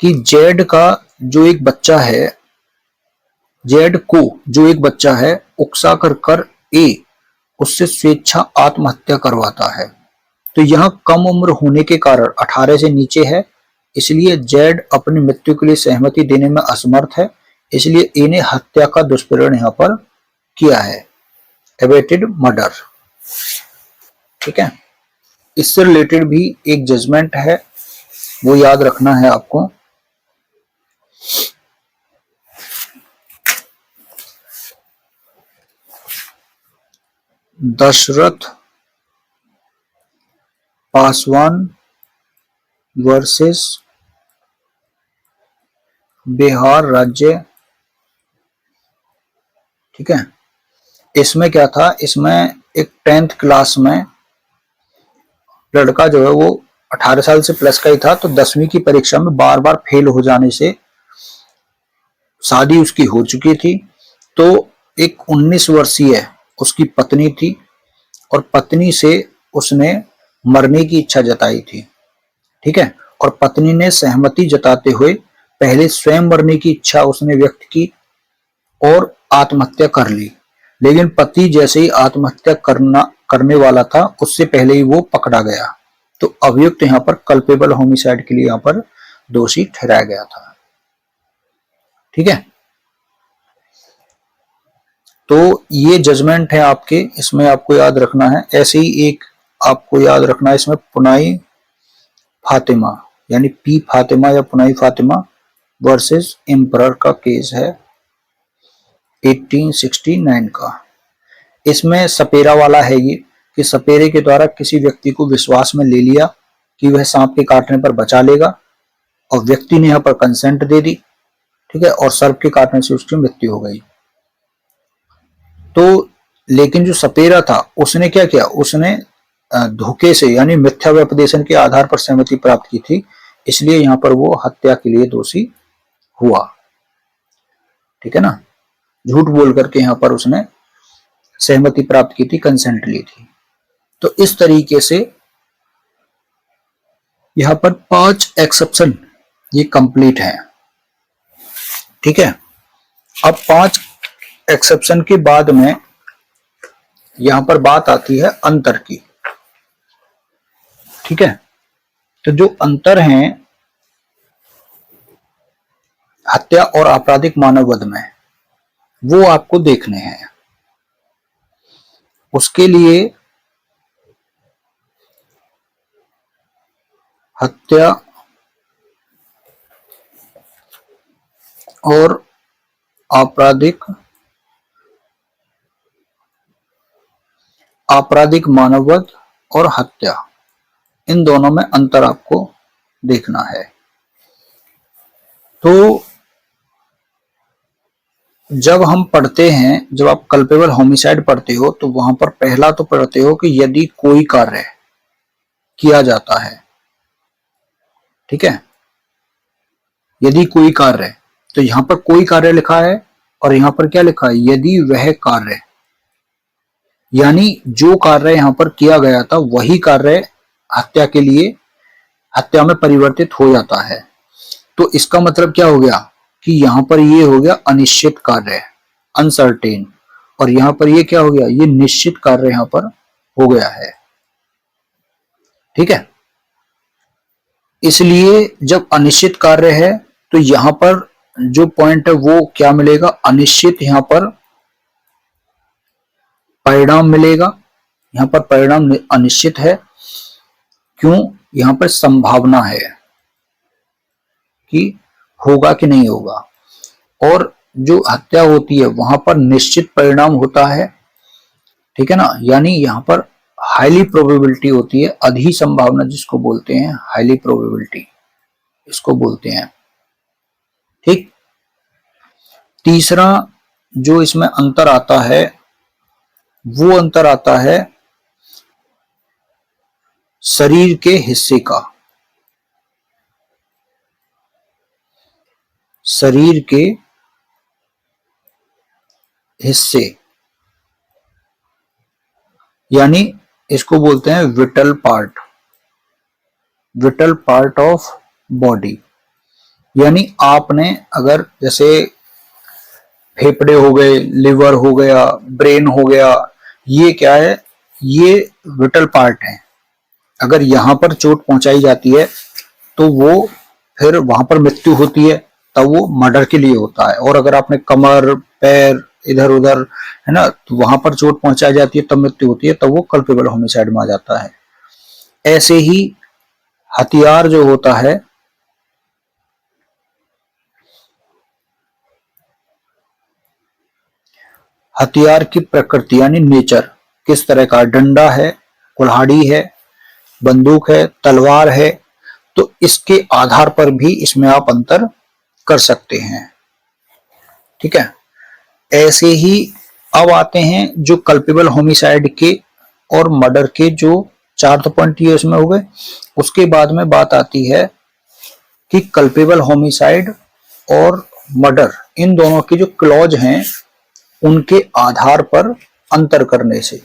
कि जेड का जो एक बच्चा है, जेड को जो एक बच्चा है उकसा कर ए उससे स्वेच्छा आत्महत्या करवाता है, तो यह कम उम्र होने के कारण 18 से नीचे है, इसलिए जेड अपनी मृत्यु के लिए सहमति देने में असमर्थ है, इसलिए ए ने हत्या का दुष्प्रेरण यहां पर किया है, एबेटेड मर्डर। ठीक है, इससे रिलेटेड भी एक जजमेंट है, वो याद रखना है आपको। दशरथ पासवान वर्सेस बिहार राज्य। ठीक है, इसमें क्या था, इसमें एक 10th क्लास में लड़का जो है वो 18 साल से प्लस का ही था, तो 10वीं की परीक्षा में बार बार फेल हो जाने से शादी उसकी हो चुकी थी, तो एक 19 वर्षीय उसकी पत्नी थी और पत्नी से उसने मरने की इच्छा जताई थी। ठीक है, और पत्नी ने सहमति जताते हुए पहले स्वयं मरने की इच्छा उसने व्यक्त की और आत्महत्या कर ली, लेकिन पति जैसे ही आत्महत्या करने वाला था उससे पहले ही वो पकड़ा गया, तो अभियुक्त यहाँ पर कल्पेबल होमिसाइड के लिए यहाँ पर दोषी ठहराया गया था। ठीक है, तो ये जजमेंट है आपके, इसमें आपको याद रखना है। ऐसे ही एक आपको याद रखना है इसमें पुनाई फातिमा यानी पी फातिमा या पुनाई फातिमा वर्सेस एम्परर का केस है 1869 का। इसमें सपेरा वाला है ये कि सपेरे के द्वारा किसी व्यक्ति को विश्वास में ले लिया कि वह सांप के काटने पर बचा लेगा और व्यक्ति ने यहाँ पर कंसेंट दे दी। ठीक है, और सर्प के काटने से उसकी मृत्यु हो गई। तो लेकिन जो सपेरा था उसने क्या किया, उसने धोखे से यानी मिथ्या व्यपदेशन के आधार पर सहमति प्राप्त की थी, इसलिए यहां पर वो हत्या के लिए दोषी हुआ। ठीक है ना, झूठ बोल करके यहां पर उसने सहमति प्राप्त की थी, कंसेंट ली थी। तो इस तरीके से यहां पर 5 एक्सेप्शन ये कंप्लीट है। ठीक है, अब 5 एक्सेप्शन के बाद में यहां पर बात आती है अंतर की। ठीक है, तो जो अंतर हैं हत्या और आपराधिक मानववध में वो आपको देखने हैं। उसके लिए हत्या और आपराधिक मानववध और हत्या, इन दोनों में अंतर आपको देखना है। तो जब हम पढ़ते हैं, जब आप कल्पेबल होमिसाइड पढ़ते हो तो वहां पर पहला तो पढ़ते हो कि यदि कोई कार्य किया जाता है। ठीक है, यदि कोई कार्य, तो यहां पर कोई कार्य लिखा है और यहां पर क्या लिखा है, यदि वह कार्य, यानी जो कार्य यहां पर किया गया था वही कार्य हत्या के लिए हत्या में परिवर्तित हो जाता है। तो इसका मतलब क्या हो गया कि यहां पर ये हो गया अनिश्चित कार्य, अनसर्टेन, और यहां पर ये क्या हो गया, ये निश्चित कार्य यहां पर हो गया है। ठीक है, इसलिए जब अनिश्चित कार्य है तो यहां पर जो पॉइंट है वो क्या मिलेगा, अनिश्चित यहां पर परिणाम मिलेगा। यहां पर परिणाम अनिश्चित है, क्यों, यहां पर संभावना है कि होगा कि नहीं होगा। और जो हत्या होती है वहां पर निश्चित परिणाम होता है। ठीक है ना, यानी यहां पर हाईली प्रोबेबिलिटी होती है, अधि संभावना जिसको बोलते हैं, हाईली प्रोबेबिलिटी इसको बोलते हैं। ठीक, तीसरा जो इसमें अंतर आता है वो अंतर आता है शरीर के हिस्से का। शरीर के हिस्से, यानी इसको बोलते हैं whittle part, whittle part of body. यानी आपने अगर जैसे फेफड़े हो गए, लिवर हो गया, ब्रेन हो गया, ये क्या है, ये विटल पार्ट है। अगर यहां पर चोट पहुंचाई जाती है तो वो फिर वहां पर मृत्यु होती है, तब वो मर्डर के लिए होता है। और अगर आपने कमर, पैर, इधर उधर, है ना, तो वहां पर चोट पहुंचाई जाती है तब मृत्यु होती है, तब वो कल्पेबल होमिसाइड में आ जाता है। ऐसे ही हथियार जो होता है, हथियार की प्रकृति यानी नेचर, किस तरह का, डंडा है, कुल्हाड़ी है, बंदूक है, तलवार है, तो इसके आधार पर भी इसमें आप अंतर कर सकते हैं। ठीक है, ऐसे ही अब आते हैं जो कल्पेबल होमिसाइड के और मर्डर के जो 4 पॉइंट ये इसमें हो गए। उसके बाद में बात आती है कि कल्पेबल होमिसाइड और मर्डर, इन दोनों के जो क्लॉज हैं उनके आधार पर अंतर करने से।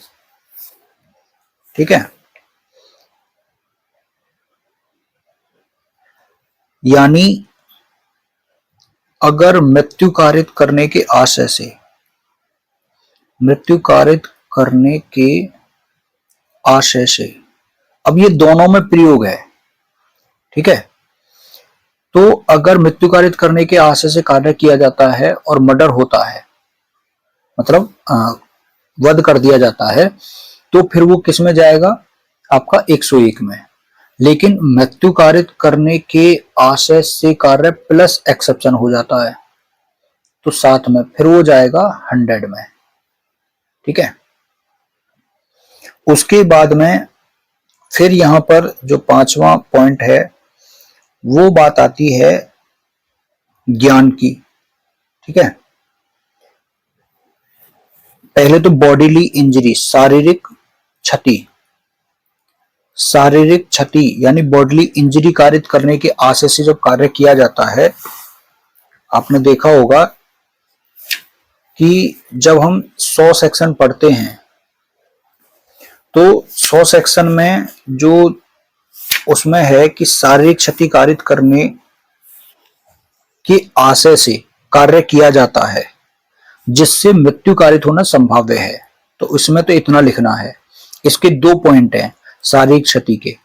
ठीक है, यानी अगर मृत्यु कारित करने के आशय से, मृत्यु कारित करने के आशय से, अब ये दोनों में प्रयोग है। ठीक है, तो अगर मृत्यु कारित करने के आशय से कार्य किया जाता है और मर्डर होता है, मतलब वध कर दिया जाता है, तो फिर वो किस में जाएगा, आपका 101 में। लेकिन मृत्यु कारित करने के आशय से कार्य प्लस एक्सेप्शन हो जाता है तो 7 में, फिर वो जाएगा 100 में। ठीक है, उसके बाद में फिर यहां पर जो 5वां पॉइंट है वो बात आती है ज्ञान की। ठीक है, पहले तो बॉडीली इंजरी, शारीरिक क्षति, शारीरिक क्षति यानी बॉडीली इंजरी कारित करने के आशय से जब कार्य किया जाता है, आपने देखा होगा कि जब हम 100 सेक्शन पढ़ते हैं तो 100 सेक्शन में जो उसमें है कि शारीरिक क्षति कारित करने के आशय से कार्य किया जाता है जिससे मृत्यु कारित होना संभाव्य है, तो इसमें तो इतना लिखना है। इसके 2 पॉइंट हैं शारीरिक क्षति के।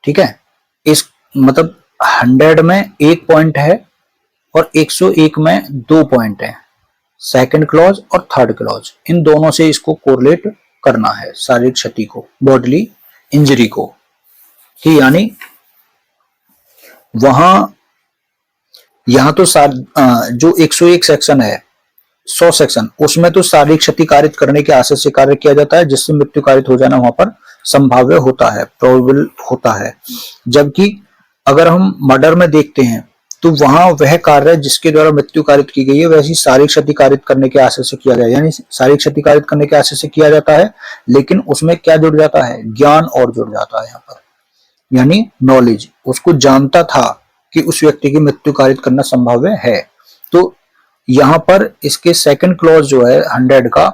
ठीक है, इस मतलब 100 में 1 पॉइंट है और 101 में 2 पॉइंट है, सेकंड क्लॉज और थर्ड क्लॉज, इन दोनों से इसको कोरिलेट करना है शारीरिक क्षति को, बॉडीली इंजरी को। कि यानी वहां यहां तो जो 101 सेक्शन है, 100 सेक्शन, उसमें तो शारीरिक क्षति कारित करने के आशय से कार्य किया जाता है जिससे मृत्यु कारित हो जाना वहां पर संभाव्य होता है, प्रोबेबल होता है। जबकि अगर हम मर्डर में देखते हैं तो वहां वह कार्य जिसके द्वारा मृत्यु कारित की गई है वैसी शारीरिक क्षति कारित करने के आशय से किया जाए, यानी शारीरिक क्षति कारित करने के आशय से किया जाता है, लेकिन उसमें क्या जुड़ जाता है, ज्ञान और जुड़ जाता है यहाँ पर, यानी नॉलेज। उसको जानता था कि उस व्यक्ति की मृत्यु कारित करना संभाव्य है। तो यहां पर इसके सेकंड क्लॉज जो है 100 का,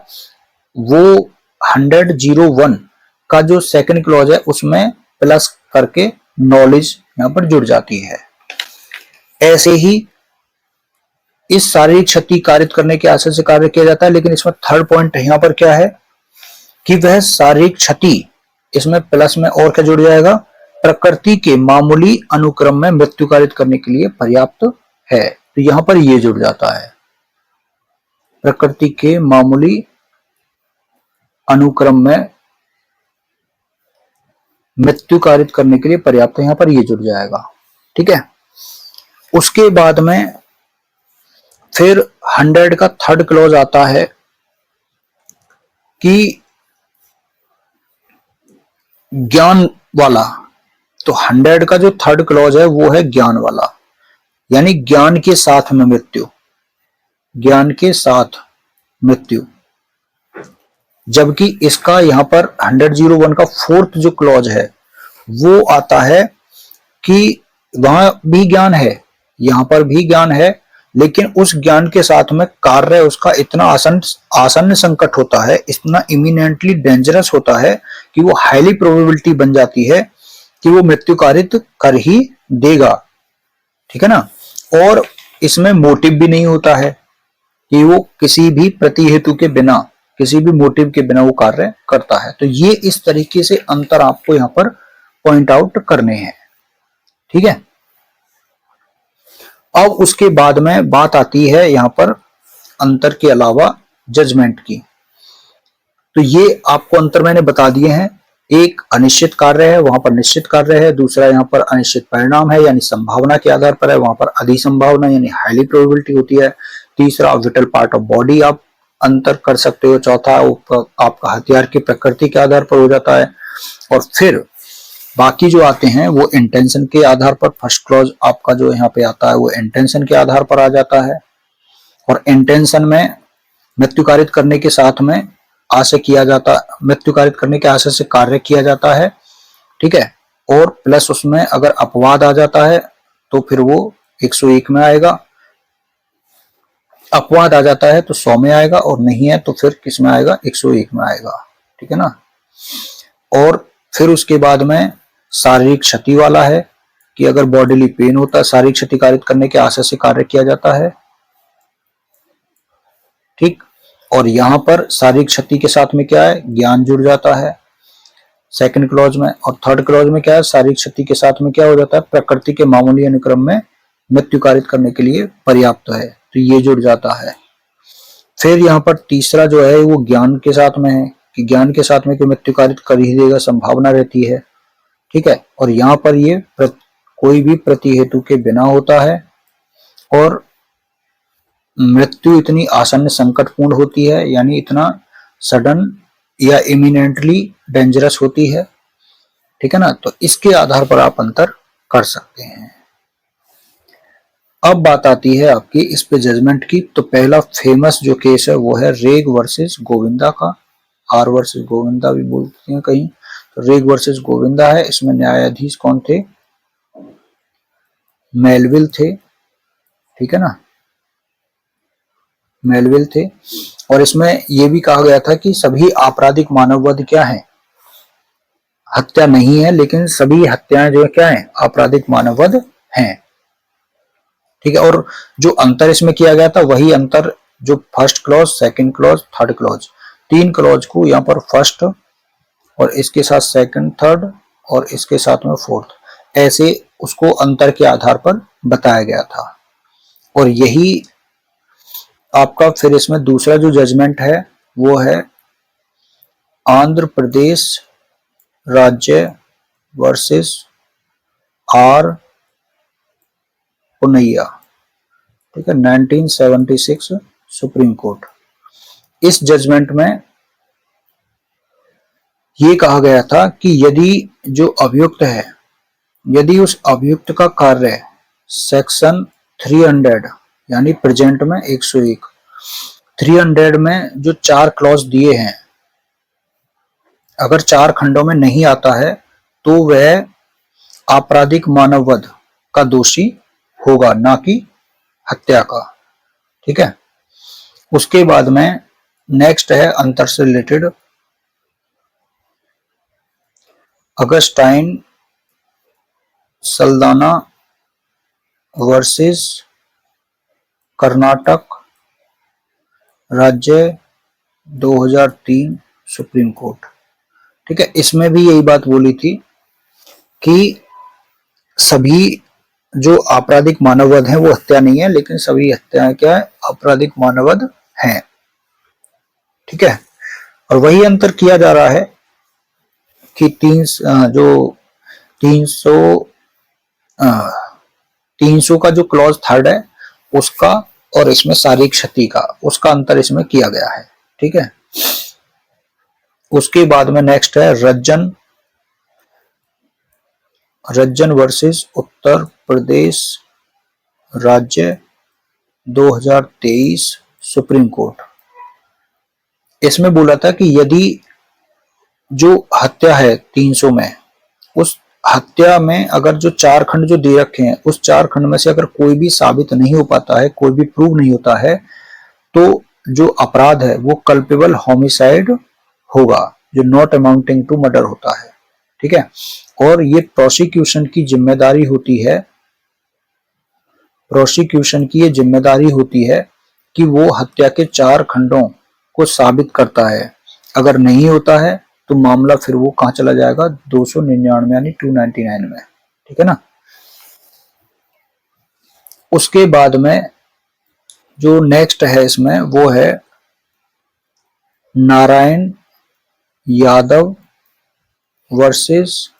वो 100-01 का जो सेकंड क्लॉज है उसमें प्लस करके नॉलेज यहां पर जुड़ जाती है। ऐसे ही इस शारीरिक क्षति कारित करने के आशय से कार्य किया जाता है। लेकिन इसमें थर्ड पॉइंट यहाँ पर क्या है कि वह शारीरिक क्षति, इसमें प्लस में और क्या जुड़ जाएगा, प्रकृति के मामूली अनुक्रम में मृत्यु कारित करने के लिए पर्याप्त है। तो यहां पर ये जुड़ जाता है, प्रकृति के मामूली अनुक्रम में मृत्यु कारित करने के लिए पर्याप्त है, यहां पर ये जुड़ जाएगा। ठीक है, उसके बाद में फिर 100 का थर्ड क्लॉज आता है कि ज्ञान वाला। तो 100 का जो थर्ड क्लॉज है वो है ज्ञान वाला, यानी ज्ञान के साथ में मृत्यु, ज्ञान के साथ मृत्यु। जबकि इसका यहां पर 100-01 का फोर्थ जो क्लॉज है वो आता है कि वहां भी ज्ञान है, यहां पर भी ज्ञान है, लेकिन उस ज्ञान के साथ में कार्य उसका इतना आसन्न संकट होता है, इतना इमिनेंटली डेंजरस होता है कि वो हाईली प्रोबेबिलिटी बन जाती है कि वो मृत्यु कारित कर ही देगा। ठीक है ना, और इसमें मोटिव भी नहीं होता है कि वो किसी भी प्रतिहेतु के बिना, किसी भी मोटिव के बिना वो कार्य करता है। तो ये इस तरीके से अंतर आपको यहां पर पॉइंट आउट करने हैं। ठीक है, अब उसके बाद में बात आती है यहां पर अंतर के अलावा जजमेंट की। तो ये आपको अंतर मैंने बता दिए हैं, एक अनिश्चित कार्य है, वहां पर निश्चित कार्य है, दूसरा यहाँ पर अनिश्चित परिणाम है यानी संभावना के आधार पर है, वहां पर अधिसंभावना यानी हाईली प्रोबेबिलिटी होती है, तीसरा विटल पार्ट ऑफ बॉडी आप अंतर कर सकते हो, चौथा आपका हथियार की प्रकृति के आधार पर हो जाता है, और फिर बाकी जो आते हैं वो इंटेंशन के आधार पर। फर्स्ट क्लॉज आपका जो यहाँ पे आता है वो इंटेंशन के आधार पर आ जाता है, और इंटेंशन में मृत्यु कारित करने के साथ में आशय किया जाता, मृत्यु कारित करने के आशय से कार्य किया जाता है। ठीक है, और प्लस उसमें अगर अपवाद आ जाता है तो फिर वो 101 में आएगा, अपवाद आ जाता है तो 100 में आएगा, और नहीं है तो फिर किस में आएगा, 101 में आएगा। ठीक है ना, और फिर उसके बाद में शारीरिक क्षति वाला है कि अगर बॉडीली पेन होता है, शारीरिक क्षति कारित करने के आशय से कार्य किया जाता है। ठीक, और यहां पर शारीरिक क्षति के साथ में क्या है, ज्ञान जुड़ जाता है सेकंड क्लॉज में, और थर्ड क्लॉज में क्या है, शारीरिक क्षति के साथ में क्या हो जाता है, प्रकृति के मामूली अनुक्रम में मृत्यु कारित करने के लिए पर्याप्त है, तो ये जुड़ जाता है। फिर यहाँ पर तीसरा जो है वो ज्ञान के साथ में है कि ज्ञान के साथ में कि मृत्यु कारित कर ही देगा, संभावना रहती है। ठीक है, और यहाँ पर ये कोई भी प्रतिहेतु के बिना होता है, और मृत्यु इतनी आसन्न संकटपूर्ण होती है, यानी इतना सडन या इमिनेंटली डेंजरस होती है। ठीक है ना, तो इसके आधार पर आप अंतर कर सकते हैं। अब बात आती है आपकी इस पे जजमेंट की। तो पहला फेमस जो केस है वो है रेग वर्सेस गोविंदा का, आर वर्सेस गोविंदा भी बोलते हैं कहीं, तो रेग वर्सेस गोविंदा है। इसमें न्यायाधीश कौन थे, मेलविल थे। ठीक है ना, मेलविल थे, और इसमें यह भी कहा गया था कि सभी आपराधिक मानववध क्या है, हत्या नहीं है, लेकिन सभी हत्याएं जो है क्या है, आपराधिक मानववध हैं। ठीक है, और जो अंतर इसमें किया गया था वही अंतर जो first clause, second clause, third clause, तीन क्लॉज को यहाँ पर फर्स्ट और इसके साथ सेकंड, थर्ड और इसके साथ में फोर्थ, ऐसे उसको अंतर के आधार पर बताया गया था। और यही आपका फिर इसमें दूसरा जो जजमेंट है वो है आंध्र प्रदेश राज्य वर्सेस आर पुनैया। ठीक है, 1976 सुप्रीम कोर्ट। इस जजमेंट में ये कहा गया था कि यदि जो अभियुक्त है, यदि उस अभियुक्त का कार्य सेक्शन 300 यानी प्रेजेंट में 101, 300 में जो 4 क्लॉज दिए हैं, अगर 4 खंडों में नहीं आता है तो वह आपराधिक मानववध का दोषी होगा, ना कि हत्या का। ठीक है, उसके बाद में नेक्स्ट है अंतर से रिलेटेड अगस्टाइन सल्दाना वर्सेस कर्नाटक राज्य 2003 सुप्रीम कोर्ट। ठीक है, इसमें भी यही बात बोली थी कि सभी जो आपराधिक मानववध है वो हत्या नहीं है, लेकिन सभी हत्याएं क्या है, आपराधिक मानववध हैं। ठीक है, और वही अंतर किया जा रहा है कि 300 का जो क्लॉज थर्ड है उसका और इसमें शारीरिक क्षति का, उसका अंतर इसमें किया गया है। ठीक है, उसके बाद में नेक्स्ट है रज्जन वर्सेस उत्तर प्रदेश राज्य 2023 सुप्रीम कोर्ट। इसमें बोला था कि यदि जो हत्या है 300 में, उस हत्या में अगर जो 4 खंड जो दे रखे हैं, उस 4 खंड में से अगर कोई भी साबित नहीं हो पाता है, कोई भी प्रूव नहीं होता है, तो जो अपराध है वो कल्पेबल होमिसाइड होगा, जो नॉट अमाउंटिंग टू मर्डर होता है। ठीक है, और ये प्रोसिक्यूशन की जिम्मेदारी होती है कि वो हत्या के 4 खंडों को साबित करता है। अगर नहीं होता है तो मामला फिर वो कहां चला जाएगा, 299 यानी 299 में। ठीक है ना। उसके बाद में जो नेक्स्ट है इसमें वो है नारायण यादव वर्सेस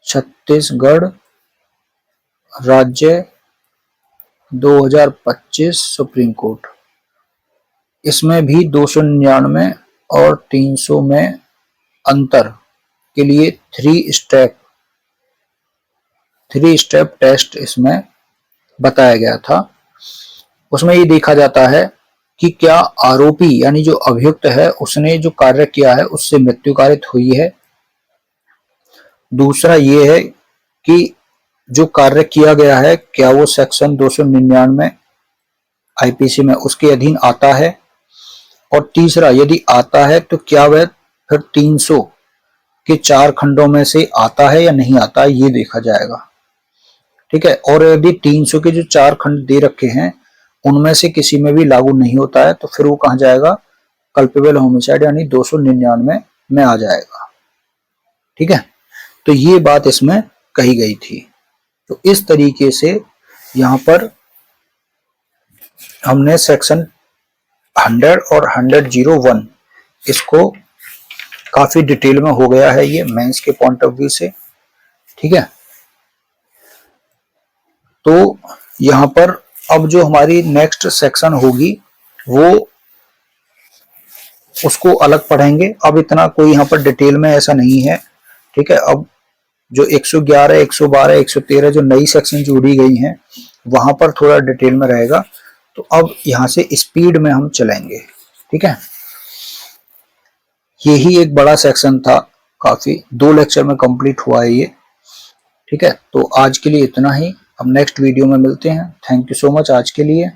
छत्तीसगढ़ राज्य 2025 सुप्रीम कोर्ट। इसमें भी 299 और 300 में अंतर के लिए 3 स्टेप टेस्ट इसमें बताया गया था। उसमें ये देखा जाता है कि क्या आरोपी यानी जो अभियुक्त है उसने जो कार्य किया है उससे मृत्यु कारित हुई है। दूसरा ये है कि जो कार्य किया गया है क्या वो सेक्शन 299 आईपीसी में उसके अधीन आता है, और तीसरा यदि आता है तो क्या वह फिर 300 के 4 खंडों में से आता है या नहीं आता है, ये देखा जाएगा। ठीक है, और यदि 300 के जो 4 खंड दे रखे हैं उनमें से किसी में भी लागू नहीं होता है तो फिर वो कहां जाएगा, कल्पेबल होमिसाइड यानी 299 में आ जाएगा। ठीक है, तो ये बात इसमें कही गई थी। तो इस तरीके से यहां पर हमने सेक्शन 100 और 101 इसको काफी डिटेल में हो गया है ये मेंस के पॉइंट ऑफ व्यू से। ठीक है, तो यहां पर अब जो हमारी नेक्स्ट सेक्शन होगी वो उसको अलग पढ़ेंगे। अब इतना कोई यहां पर डिटेल में ऐसा नहीं है। ठीक है, अब जो 111, 112, 113 जो नई सेक्शन जोड़ी गई हैं वहां पर थोड़ा डिटेल में रहेगा। तो अब यहां से स्पीड में हम चलेंगे। ठीक है, यही एक बड़ा सेक्शन था, काफी 2 लेक्चर में कंप्लीट हुआ है ये। ठीक है, तो आज के लिए इतना ही। अब नेक्स्ट वीडियो में मिलते हैं। थैंक यू सो मच आज के लिए।